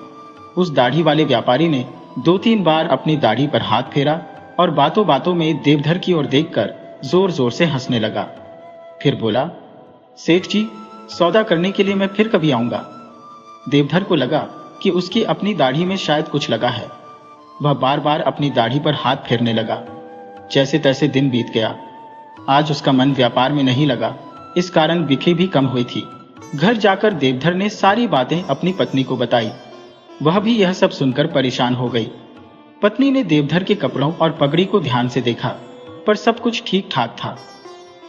उस दाढ़ी वाले व्यापारी ने 2-3 बार अपनी दाढ़ी पर हाथ फेरा और बातों बातों में देवधर की ओर देखकर जोर जोर से हंसने लगा। फिर बोला, सेठ जी, सौदा करने के लिए मैं फिर कभी आऊंगा। देवधर को लगा कि उसकी अपनी दाढ़ी में शायद कुछ लगा है। वह बार बार अपनी दाढ़ी पर हाथ फेरने लगा। जैसे तैसे दिन बीत गया। आज उसका मन व्यापार में नहीं लगा, इस कारण बिक्री भी कम हुई थी। घर जाकर देवधर ने सारी बातें अपनी पत्नी को बताई। वह भी यह सब सुनकर परेशान हो गई। पत्नी ने देवधर के कपड़ों और पगड़ी को ध्यान से देखा, पर सब कुछ ठीक ठाक था।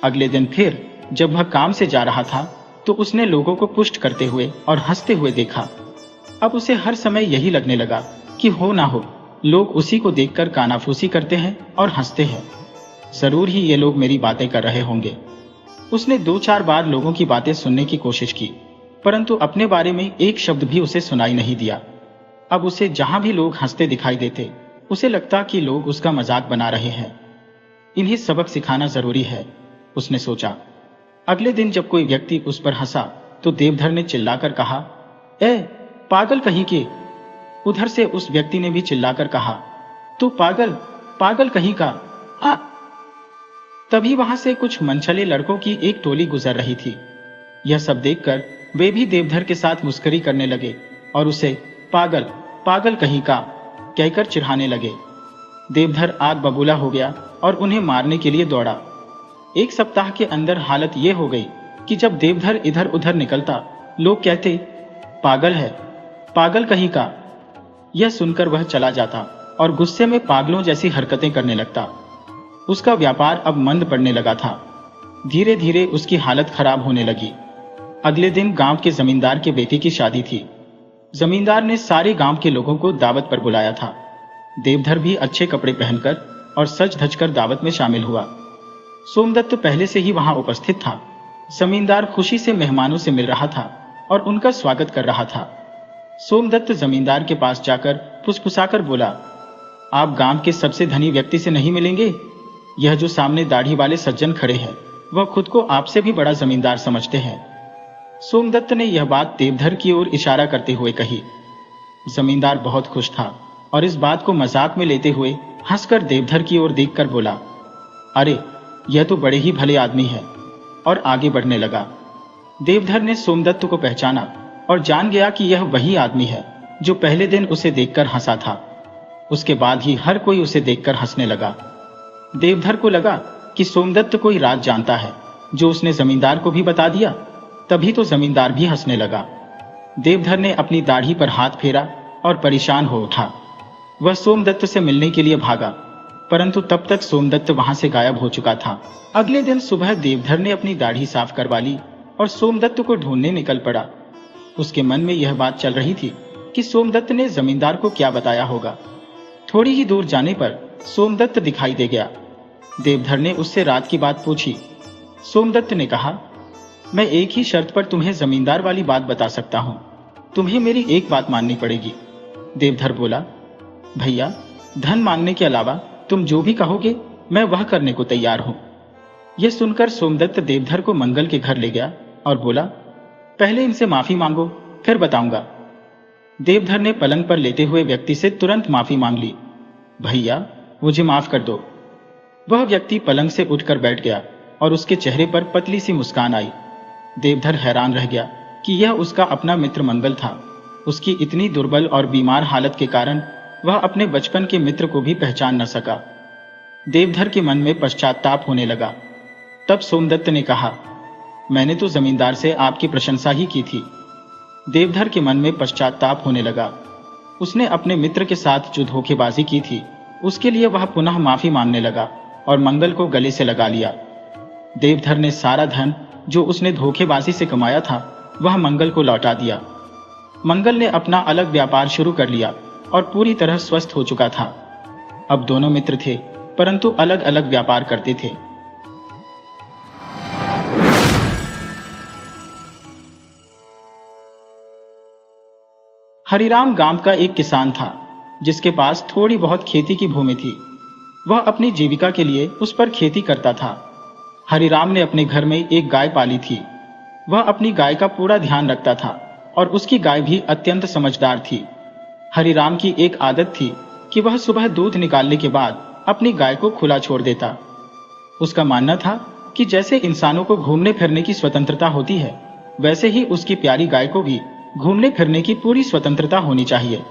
अगले दिन फिर जब वह काम से जा रहा था, तो उसने लोगों को पुष्ट करते हुए और हंसते हुए देखा। अब उसे हर समय यही लगने लगा कि हो ना हो, लोग उसी को देखकर कानाफूसी करते हैं और हंसते हैं। जरूर ही ये लोग मेरी बातें कर रहे होंगे। उसने 2-4 बार लोगों की बातें सुनने की कोशिश की, परंतु अपने बारे में एक शब्द भी उसे सुनाई नहीं दिया। अब उसे जहां भी लोग हंसते दिखाई देते, उसे लगता कि लोग उसका मजाक बना रहे हैं। इन्हें सबक सिखाना जरूरी है, उसने सोचा। अगले दिन जब कोई व्यक्ति उस पर हंसा, तो देवधर ने चिल्लाकर कहा, ए पागल कहीं के। उधर से उस व्यक्ति ने भी चिल्लाकर कहा, तू पागल, पागल कहीं का। तभी वहां से कुछ मनचले लड़कों की एक टोली गुजर रही थी। यह सब देखकर वे भी देवधर के साथ मुस्करी करने लगे और उसे पागल, पागल कहीं का कहकर चिढ़ाने लगे। देवधर आग बबूला हो गया और उन्हें मारने के लिए दौड़ा। एक सप्ताह के अंदर हालत यह हो गई कि जब देवधर इधर उधर निकलता, लोग कहते, पागल है, पागल कहीं का। यह सुनकर वह चला जाता और गुस्से में पागलों जैसी हरकतें करने लगता। उसका व्यापार अब मंद पड़ने लगा था। धीरे धीरे उसकी हालत खराब होने लगी। अगले दिन गांव के जमींदार के बेटे की शादी थी। जमींदार ने सारे गांव के लोगों को दावत पर बुलाया था। देवधर भी अच्छे कपड़े पहनकर और सज धज कर दावत में शामिल हुआ। सोमदत्त पहले से ही वहां उपस्थित था। जमींदार खुशी से मेहमानों से मिल रहा था और उनका स्वागत कर रहा था। सोमदत्त जमींदार के पास जाकर फुसफुसाकर बोला, आप गांव के सबसे धनी व्यक्ति से नहीं मिलेंगे? यह जो सामने दाढ़ी वाले सज्जन खड़े हैं, वह खुद को आपसे भी बड़ा जमींदार समझते हैं। सोमदत्त ने यह बात देवधर की ओर इशारा करते हुए कही। जमींदार बहुत खुश था और इस बात को मजाक में लेते हुए हंसकर देवधर की ओर देखकर बोला, अरे यह तो बड़े ही भले आदमी है, और आगे बढ़ने लगा। देवधर ने सोमदत्त को पहचाना और जान गया कि यह वही आदमी है जो पहले दिन उसे देखकर हंसा था। उसके बाद ही हर कोई उसे देखकर हंसने लगा। देवधर को लगा कि सोमदत्त कोई राज जानता है जो उसने जमींदार को भी बता दिया। तभी तो जमींदार भी हंसने लगा। देवधर ने अपनी दाढ़ी पर हाथ फेरा और परेशान हो उठा। वह सोमदत्त से मिलने के लिए भागा, परंतु तब तक सोमदत्त वहां से गायब हो चुका था। अगले दिन सुबह देवधर ने अपनी दाढ़ी साफ करवा ली और सोमदत्त को ढूंढने निकल पड़ा। उसके मन में यह बात चल रही थी कि सोमदत्त ने जमींदार को क्या बताया होगा। थोड़ी ही दूर जाने पर सोमदत्त दिखाई दे गया। देवधर ने उससे रात की बात पूछी। सोमदत्त ने कहा, मैं एक ही शर्त पर तुम्हें जमींदार वाली बात बता सकता हूं। तुम्हें मेरी एक बात माननी पड़ेगी। देवधर बोला, भैया, धन मांगने के अलावा तुम जो भी कहोगे मैं वह करने को तैयार हूं। यह सुनकर सोमदत्त देवधर को मंगल के घर ले गया और बोला, पहले इनसे माफी मांगो, फिर बताऊंगा। देवधर ने पलंग पर लेटे हुए व्यक्ति से तुरंत माफी मांग ली। भैया, मुझे माफ कर दो। वह व्यक्ति पलंग से उठकर बैठ गया और उसके चेहरे पर पतली सी मुस्कान आई। देवधर हैरान रह गया कि यह उसका अपना मित्र मंगल था। उसकी इतनी दुर्बल और बीमार हालत के कारण वह अपने बचपन के मित्र को भी पहचान न सका। देवधर के मन में पश्चाताप होने लगा। तब सोमदत्त ने कहा, मैंने तो जमींदार से आपकी प्रशंसा ही की थी। देवधर के मन में पश्चाताप होने लगा। उसने अपने मित्र के साथ जो धोखेबाजी की थी, उसके लिए वह पुनः माफी मांगने लगा और मंगल को गले से लगा लिया। देवधर ने सारा धन जो उसने धोखेबाजी से कमाया था वह मंगल को लौटा दिया। मंगल ने अपना अलग व्यापार शुरू कर लिया और पूरी तरह स्वस्थ हो चुका था। अब दोनों मित्र थे, परंतु अलग अलग व्यापार करते थे। हरिराम गांव का एक किसान था जिसके पास थोड़ी बहुत खेती की भूमि थी। वह अपनी जीविका के लिए उस पर खेती करता था। हरिराम ने अपने घर में एक गाय पाली थी। वह अपनी गाय का पूरा ध्यान रखता था और उसकी गाय भी अत्यंत समझदार थी। हरिराम की एक आदत थी कि वह सुबह दूध निकालने के बाद अपनी गाय को खुला छोड़ देता। उसका मानना था कि जैसे इंसानों को घूमने फिरने की स्वतंत्रता होती है, वैसे ही उसकी प्यारी गाय को भी घूमने फिरने की पूरी स्वतंत्रता होनी चाहिए।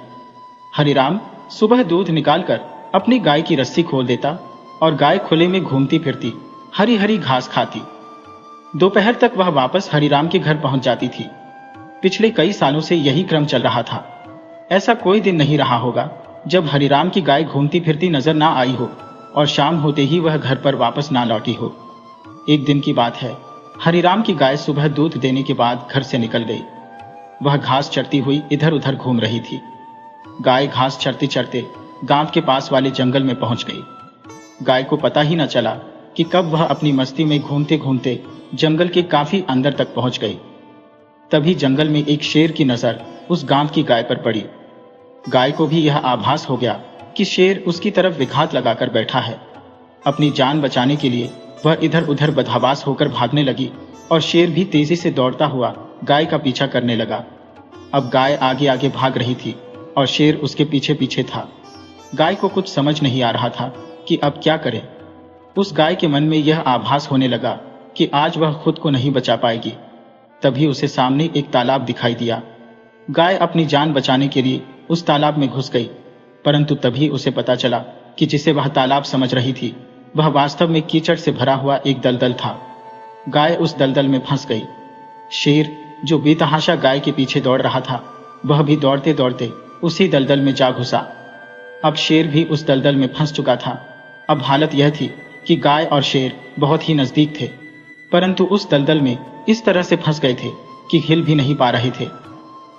हरिराम सुबह दूध निकालकर अपनी गाय की रस्सी खोल देता और गाय खुले में घूमती फिरती हरी हरी घास खाती। दोपहर तक वह वापस हरिराम के घर पहुंच जाती थी। पिछले कई सालों से यही क्रम चल रहा था। ऐसा कोई दिन नहीं रहा होगा जब हरिराम की गाय घूमती फिरती नजर ना आई हो और शाम होते ही वह घर पर वापस ना लौटी हो। एक दिन की बात है, हरिराम की गाय सुबह दूध देने के बाद घर से निकल गई। वह घास चरती हुई इधर उधर घूम रही थी। गाय घास चरते चरते गांव के पास वाले जंगल में पहुंच गई। गाय को पता ही न चला कि कब वह अपनी मस्ती में घूमते घूमते जंगल के काफी अंदर तक पहुंच गई। तभी जंगल में एक शेर की नजर उस गांव की गाय पर पड़ी। गाय को भी यह आभास हो गया कि शेर उसकी तरफ विघात लगाकर बैठा है। अपनी जान बचाने के लिए वह इधर उधर बदहवास होकर भागने लगी और शेर भी तेजी से दौड़ता हुआ गाय का पीछा करने लगा। अब गाय आगे आगे भाग रही थी और शेर उसके पीछे पीछे था। गाय को कुछ समझ नहीं आ रहा था कि अब क्या करे। उस गाय के मन में यह आभास होने लगा कि आज वह खुद को नहीं बचा पाएगी। तभी उसे सामने एक तालाब दिखाई दिया। गाय अपनी जान बचाने के लिए उस तालाब में घुस गई, परंतु तभी उसे पता चला कि जिसे वह तालाब समझ रही थी वह वास्तव में कीचड़ से भरा हुआ एक दलदल था। गाय उस दलदल में फंस गई। शेर, जो बेतहाशा गाय के पीछे दौड़ रहा था, वह भी दौड़ते दौड़ते उसी दलदल में जा घुसा। अब शेर भी उस दलदल में फंस चुका था। अब हालत यह थी कि गाय और शेर बहुत ही नजदीक थे, परंतु उस दलदल में इस तरह से फंस गए थे कि हिल भी नहीं पा रहे थे।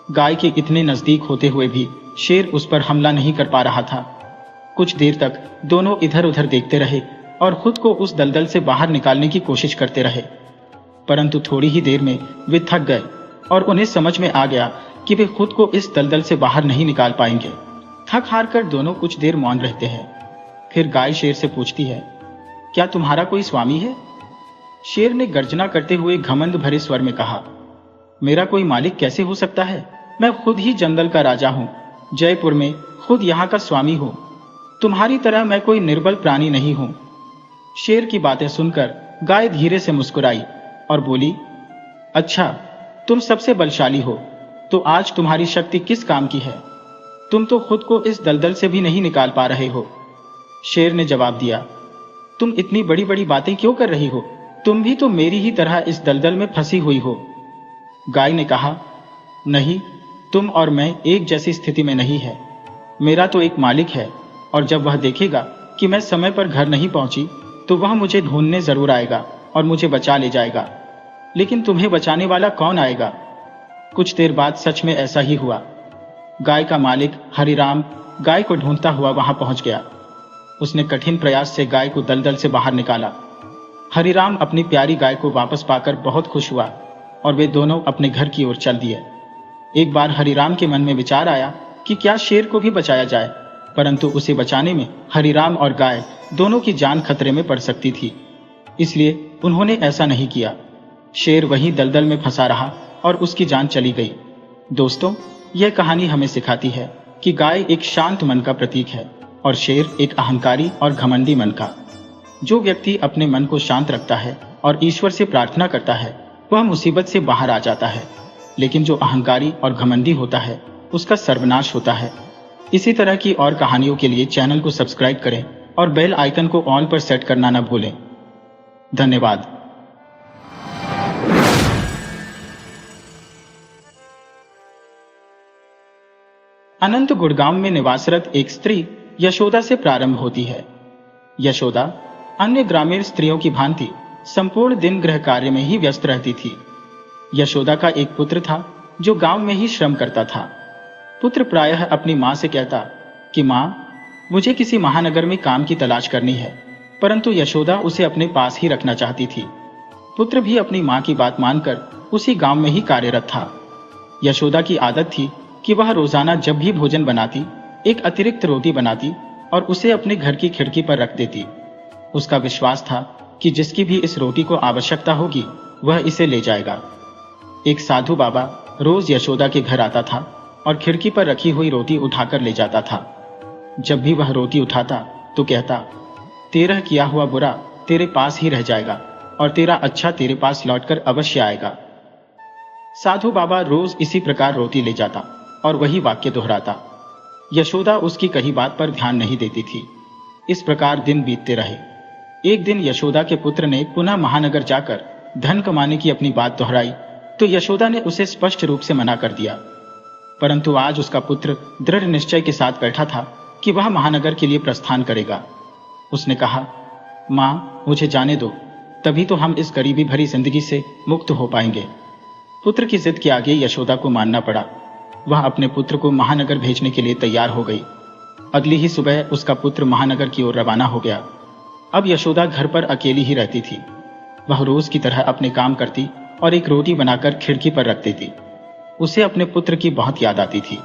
गाय के इतने नजदीक होते हुए भी शेर उस पर हमला नहीं कर पा रहा था। कुछ देर तक दोनों इधर उधर देखते रहे और खुद को उस दलदल से बाहर निकालने की कोशिश करते रहे, परंतु थोड़ी ही देर में वे थक गए और उन्हें समझ में आ गया कि वे खुद को इस दलदल से बाहर नहीं निकाल पाएंगे। थक हार कर दोनों कुछ देर मौन रहते हैं। फिर गाय शेर से पूछती है, क्या तुम्हारा कोई स्वामी है? शेर ने गर्जना करते हुए घमंड भरे स्वर में कहा, मेरा कोई मालिक कैसे हो सकता है? मैं खुद ही जंगल का राजा हूं, जयपुर में खुद यहाँ का स्वामी हूं। तुम्हारी तरह मैं कोई निर्बल प्राणी नहीं हूं। शेर की बातें सुनकर गाय धीरे से मुस्कुराई और बोली, अच्छा, तुम सबसे बलशाली हो, तो आज तुम्हारी शक्ति किस काम की है? तुम तो खुद को इस दलदल से भी नहीं निकाल पा रहे हो। शेर ने जवाब दिया, तुम इतनी बड़ी बड़ी बातें क्यों कर रही हो? तुम भी तो मेरी ही तरह इस दलदल में फंसी हुई हो। गाय ने कहा, नहीं, तुम और मैं एक जैसी स्थिति में नहीं है। मेरा तो एक मालिक है, और जब वह देखेगा कि मैं समय पर घर नहीं पहुंची तो वह मुझे ढूंढने जरूर आएगा और मुझे बचा ले जाएगा। लेकिन तुम्हें बचाने वाला कौन आएगा? कुछ देर बाद सच में ऐसा ही हुआ। गाय का मालिक हरिराम गाय को ढूंढता हुआ वहां पहुंच गया। उसने कठिन प्रयास से गाय को दलदल से बाहर निकाला। हरिराम अपनी प्यारी गाय को वापस पाकर बहुत खुश हुआ और वे दोनों अपने घर की ओर चल दिए। एक बार हरिराम के मन में विचार आया कि क्या शेर को भी बचाया जाए, परंतु उसे बचाने में हरिराम और गाय दोनों की जान खतरे में पड़ सकती थी, इसलिए उन्होंने ऐसा नहीं किया। शेर वहीं दलदल में फंसा रहा और उसकी जान चली गई। दोस्तों, यह कहानी हमें सिखाती है कि गाय एक शांत मन का प्रतीक है और शेर एक अहंकारी और घमंडी मन का। जो व्यक्ति अपने मन को शांत रखता है और ईश्वर से प्रार्थना करता है, वह मुसीबत से बाहर आ जाता है, लेकिन जो अहंकारी और घमंडी होता है, उसका सर्वनाश होता है। इसी तरह की और कहानियों के लिए चैनल को सब्सक्राइब करें और बेल आइकन को ऑल पर सेट करना न भूलें। धन्यवाद। अनंत गुड़गांव में निवासरत एक स्त्री यशोदा से प्रारंभ होती है। यशोदा अन्य ग्रामीण स्त्रियों की भांति संपूर्ण दिन गृह कार्य में ही व्यस्त रहती थी। यशोदा का एक पुत्र था जो गांव में ही श्रम करता था। पुत्र प्रायः अपनी मां से कहता कि मां, मुझे किसी महानगर में काम की तलाश करनी है, परंतु यशोदा उसे अपने पास ही रखना चाहती थी। पुत्र भी अपनी मां की बात मानकर उसी गांव में ही कार्यरत था। यशोदा की आदत थी कि वह रोजाना जब भी भोजन बनाती, एक अतिरिक्त रोटी बनाती और उसे अपने घर की खिड़की पर रख देती। उसका विश्वास था कि जिसकी भी इस रोटी को आवश्यकता होगी वह इसे ले जाएगा। एक साधु बाबा रोज यशोदा के घर आता था और खिड़की पर रखी हुई रोटी उठाकर ले जाता था। जब भी वह रोटी उठाता तो कहता, तेरा किया हुआ बुरा तेरे पास ही रह जाएगा और तेरा अच्छा तेरे पास लौटकर अवश्य आएगा। साधु बाबा रोज इसी प्रकार रोटी ले जाता और वही वाक्य दोहराता। यशोदा उसकी कही बात पर ध्यान नहीं देती थी। इस प्रकार दिन बीतते रहे। एक दिन यशोदा के पुत्र ने पुनः महानगर जाकर धन कमाने की अपनी बात दोहराई तो यशोदा ने उसे स्पष्ट रूप से मना कर दिया। परंतु आज उसका पुत्र दृढ़ निश्चय के साथ बैठा था कि वह महानगर के लिए प्रस्थान करेगा। उसने कहा, मां, मुझे जाने दो, तभी तो हम इस गरीबी भरी जिंदगी से मुक्त हो पाएंगे। पुत्र की जिद के आगे यशोदा को मानना पड़ा। वह अपने पुत्र को महानगर भेजने के लिए तैयार हो गई। अगली ही सुबह उसका पुत्र महानगर की ओर रवाना हो गया। अब यशोदा घर पर अकेली ही रहती थी। वह रोज की तरह अपने काम करती और एक रोटी बनाकर खिड़की पर रख देती। उसे अपने पुत्र की बहुत याद आती थी।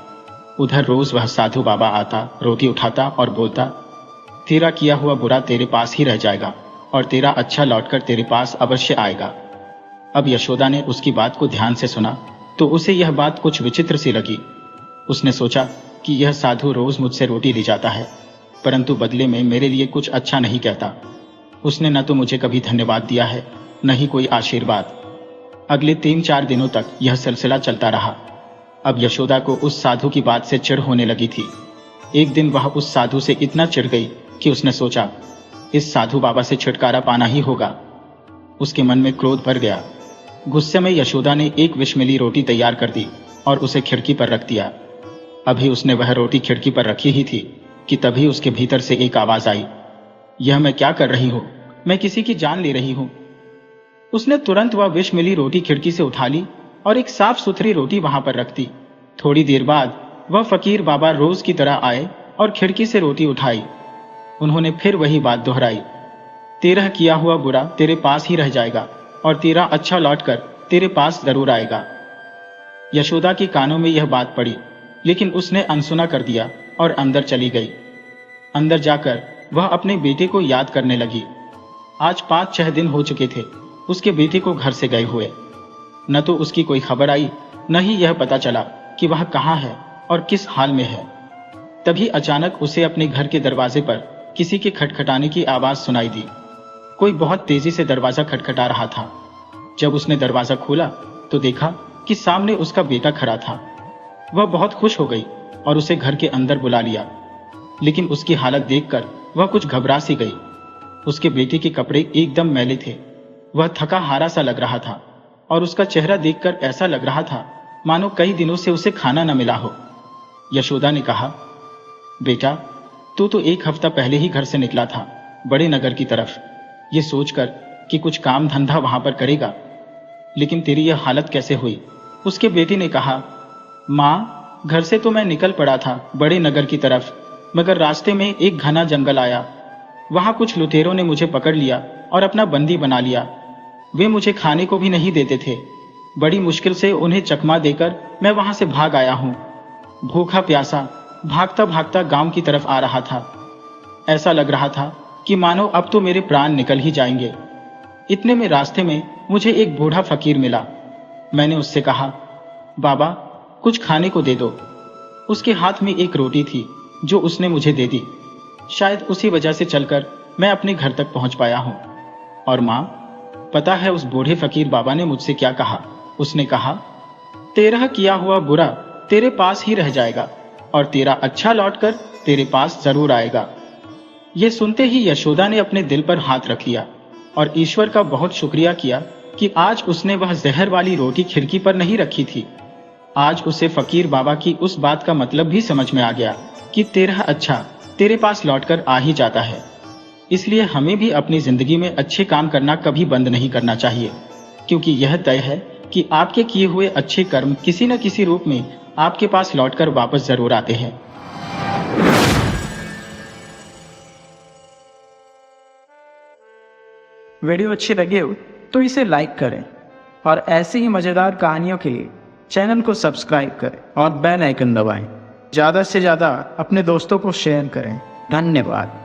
उधर रोज वह साधु बाबा आता, रोटी उठाता और बोलता, तेरा किया हुआ बुरा तेरे पास ही रह जाएगा और तेरा अच्छा लौटकर तेरे पास अवश्य आएगा। अब यशोदा ने उसकी बात को ध्यान से सुना तो उसे यह बात कुछ विचित्र सी लगी। उसने सोचा कि यह साधु रोज मुझसे रोटी ले जाता है, परंतु बदले में मेरे लिए कुछ अच्छा नहीं कहता। उसने न तो मुझे कभी धन्यवाद दिया है, न ही कोई आशीर्वाद। अगले 3-4 दिनों तक यह सिलसिला चलता रहा। अब यशोदा को उस साधु की बात से चिढ़ होने लगी थी। एक दिन वह उस साधु से इतना चिढ़ गई कि उसने सोचा, इस साधु बाबा से छुटकारा पाना ही होगा। उसके मन में क्रोध भर गया। गुस्से में यशोदा ने एक विष मिली रोटी तैयार कर दी और उसे खिड़की पर रख दिया। अभी उसने वह रोटी खिड़की पर रखी ही थी कि तभी उसके भीतर से एक आवाज आई, यह मैं क्या कर रही हूं? मैं किसी की जान ले रही हूं। उसने तुरंत वह विष मिली रोटी खिड़की से उठा ली और एक साफ सुथरी रोटी वहां पर रख दी। थोड़ी देर बाद वह फकीर बाबा रोज की तरह आए और खिड़की से रोटी उठाई। उन्होंने फिर वही बात दोहराई, तेरा किया हुआ बुरा तेरे पास ही रह जाएगा और तेरा अच्छा लौटकर तेरे पास जरूर आएगा। यशोदा के कानों में यह बात पड़ी, लेकिन उसने अनसुना कर दिया और अंदर चली गई। अंदर जाकर वह अपने बेटे को याद करने लगी। आज 5-6 दिन हो चुके थे उसके बेटे को घर से गए हुए। न तो उसकी कोई खबर आई, न ही यह पता चला कि वह कहाँ है और किस हाल में है। तभी अचानक उसे अपने घर के दरवाजे पर किसी के खटखटाने की आवाज सुनाई दी। कोई बहुत तेजी से दरवाजा खटखटा रहा था। जब उसने दरवाजा खोला तो देखा कि सामने उसका बेटा खड़ा था। वह बहुत खुश हो गई और उसे घर के अंदर बुला लिया, लेकिन उसकी हालत देखकर वह कुछ घबरा सी गई। उसके बेटे के कपड़े एकदम मैले थे। वह थका हारा सा लग रहा था और उसका चेहरा देखकर ऐसा लग रहा था मानो कई दिनों से उसे खाना न मिला हो। यशोदा ने कहा, बेटा, तू तो 1 हफ्ता पहले ही घर से निकला था बड़े नगर की तरफ, ये सोचकर कि कुछ काम धंधा वहां पर करेगा, लेकिन तेरी यह हालत कैसे हुई? उसके बेटे ने कहा, माँ, घर से तो मैं निकल पड़ा था बड़े नगर की तरफ, मगर रास्ते में एक घना जंगल आया। वहां कुछ लुटेरों ने मुझे पकड़ लिया और अपना बंदी बना लिया। वे मुझे खाने को भी नहीं देते थे। बड़ी मुश्किल से उन्हें चकमा देकर मैं वहां से भाग आया हूं। भूखा प्यासा भागता भागता गांव की तरफ आ रहा था। ऐसा लग रहा था कि मानो अब तो मेरे प्राण निकल ही जाएंगे। इतने में रास्ते में मुझे एक बूढ़ा फकीर मिला। मैंने उससे कहा, बाबा, कुछ खाने को दे दो। उसके हाथ में एक रोटी थी जो उसने मुझे दे दी। शायद उसी वजह से चलकर मैं अपने घर तक पहुंच पाया हूं। और मां, पता है उस बूढ़े फकीर बाबा ने मुझसे क्या कहा? उसने कहा, तेरा किया हुआ बुरा तेरे पास ही रह जाएगा और तेरा अच्छा लौटकर तेरे पास जरूर आएगा। यह सुनते ही यशोदा ने अपने दिल पर हाथ रख लिया और ईश्वर का बहुत शुक्रिया किया कि आज उसने वह जहर वाली रोटी खिड़की पर नहीं रखी थी। आज उसे फकीर बाबा की उस बात का मतलब भी समझ में आ गया कि तेरा अच्छा तेरे पास लौटकर आ ही जाता है। इसलिए हमें भी अपनी जिंदगी में अच्छे काम करना कभी बंद नहीं करना चाहिए, क्योंकि यह तय है कि आपके किए हुए अच्छे कर्म किसी न किसी रूप में आपके पास लौटकर वापस जरूर आते हैं। वीडियो अच्छी लगे हो तो इसे लाइक करें और ऐसी ही मजेदार कहानियों के लिए चैनल को सब्सक्राइब करें और बेल आइकन दबाएं। ज़्यादा से ज़्यादा अपने दोस्तों को शेयर करें। धन्यवाद।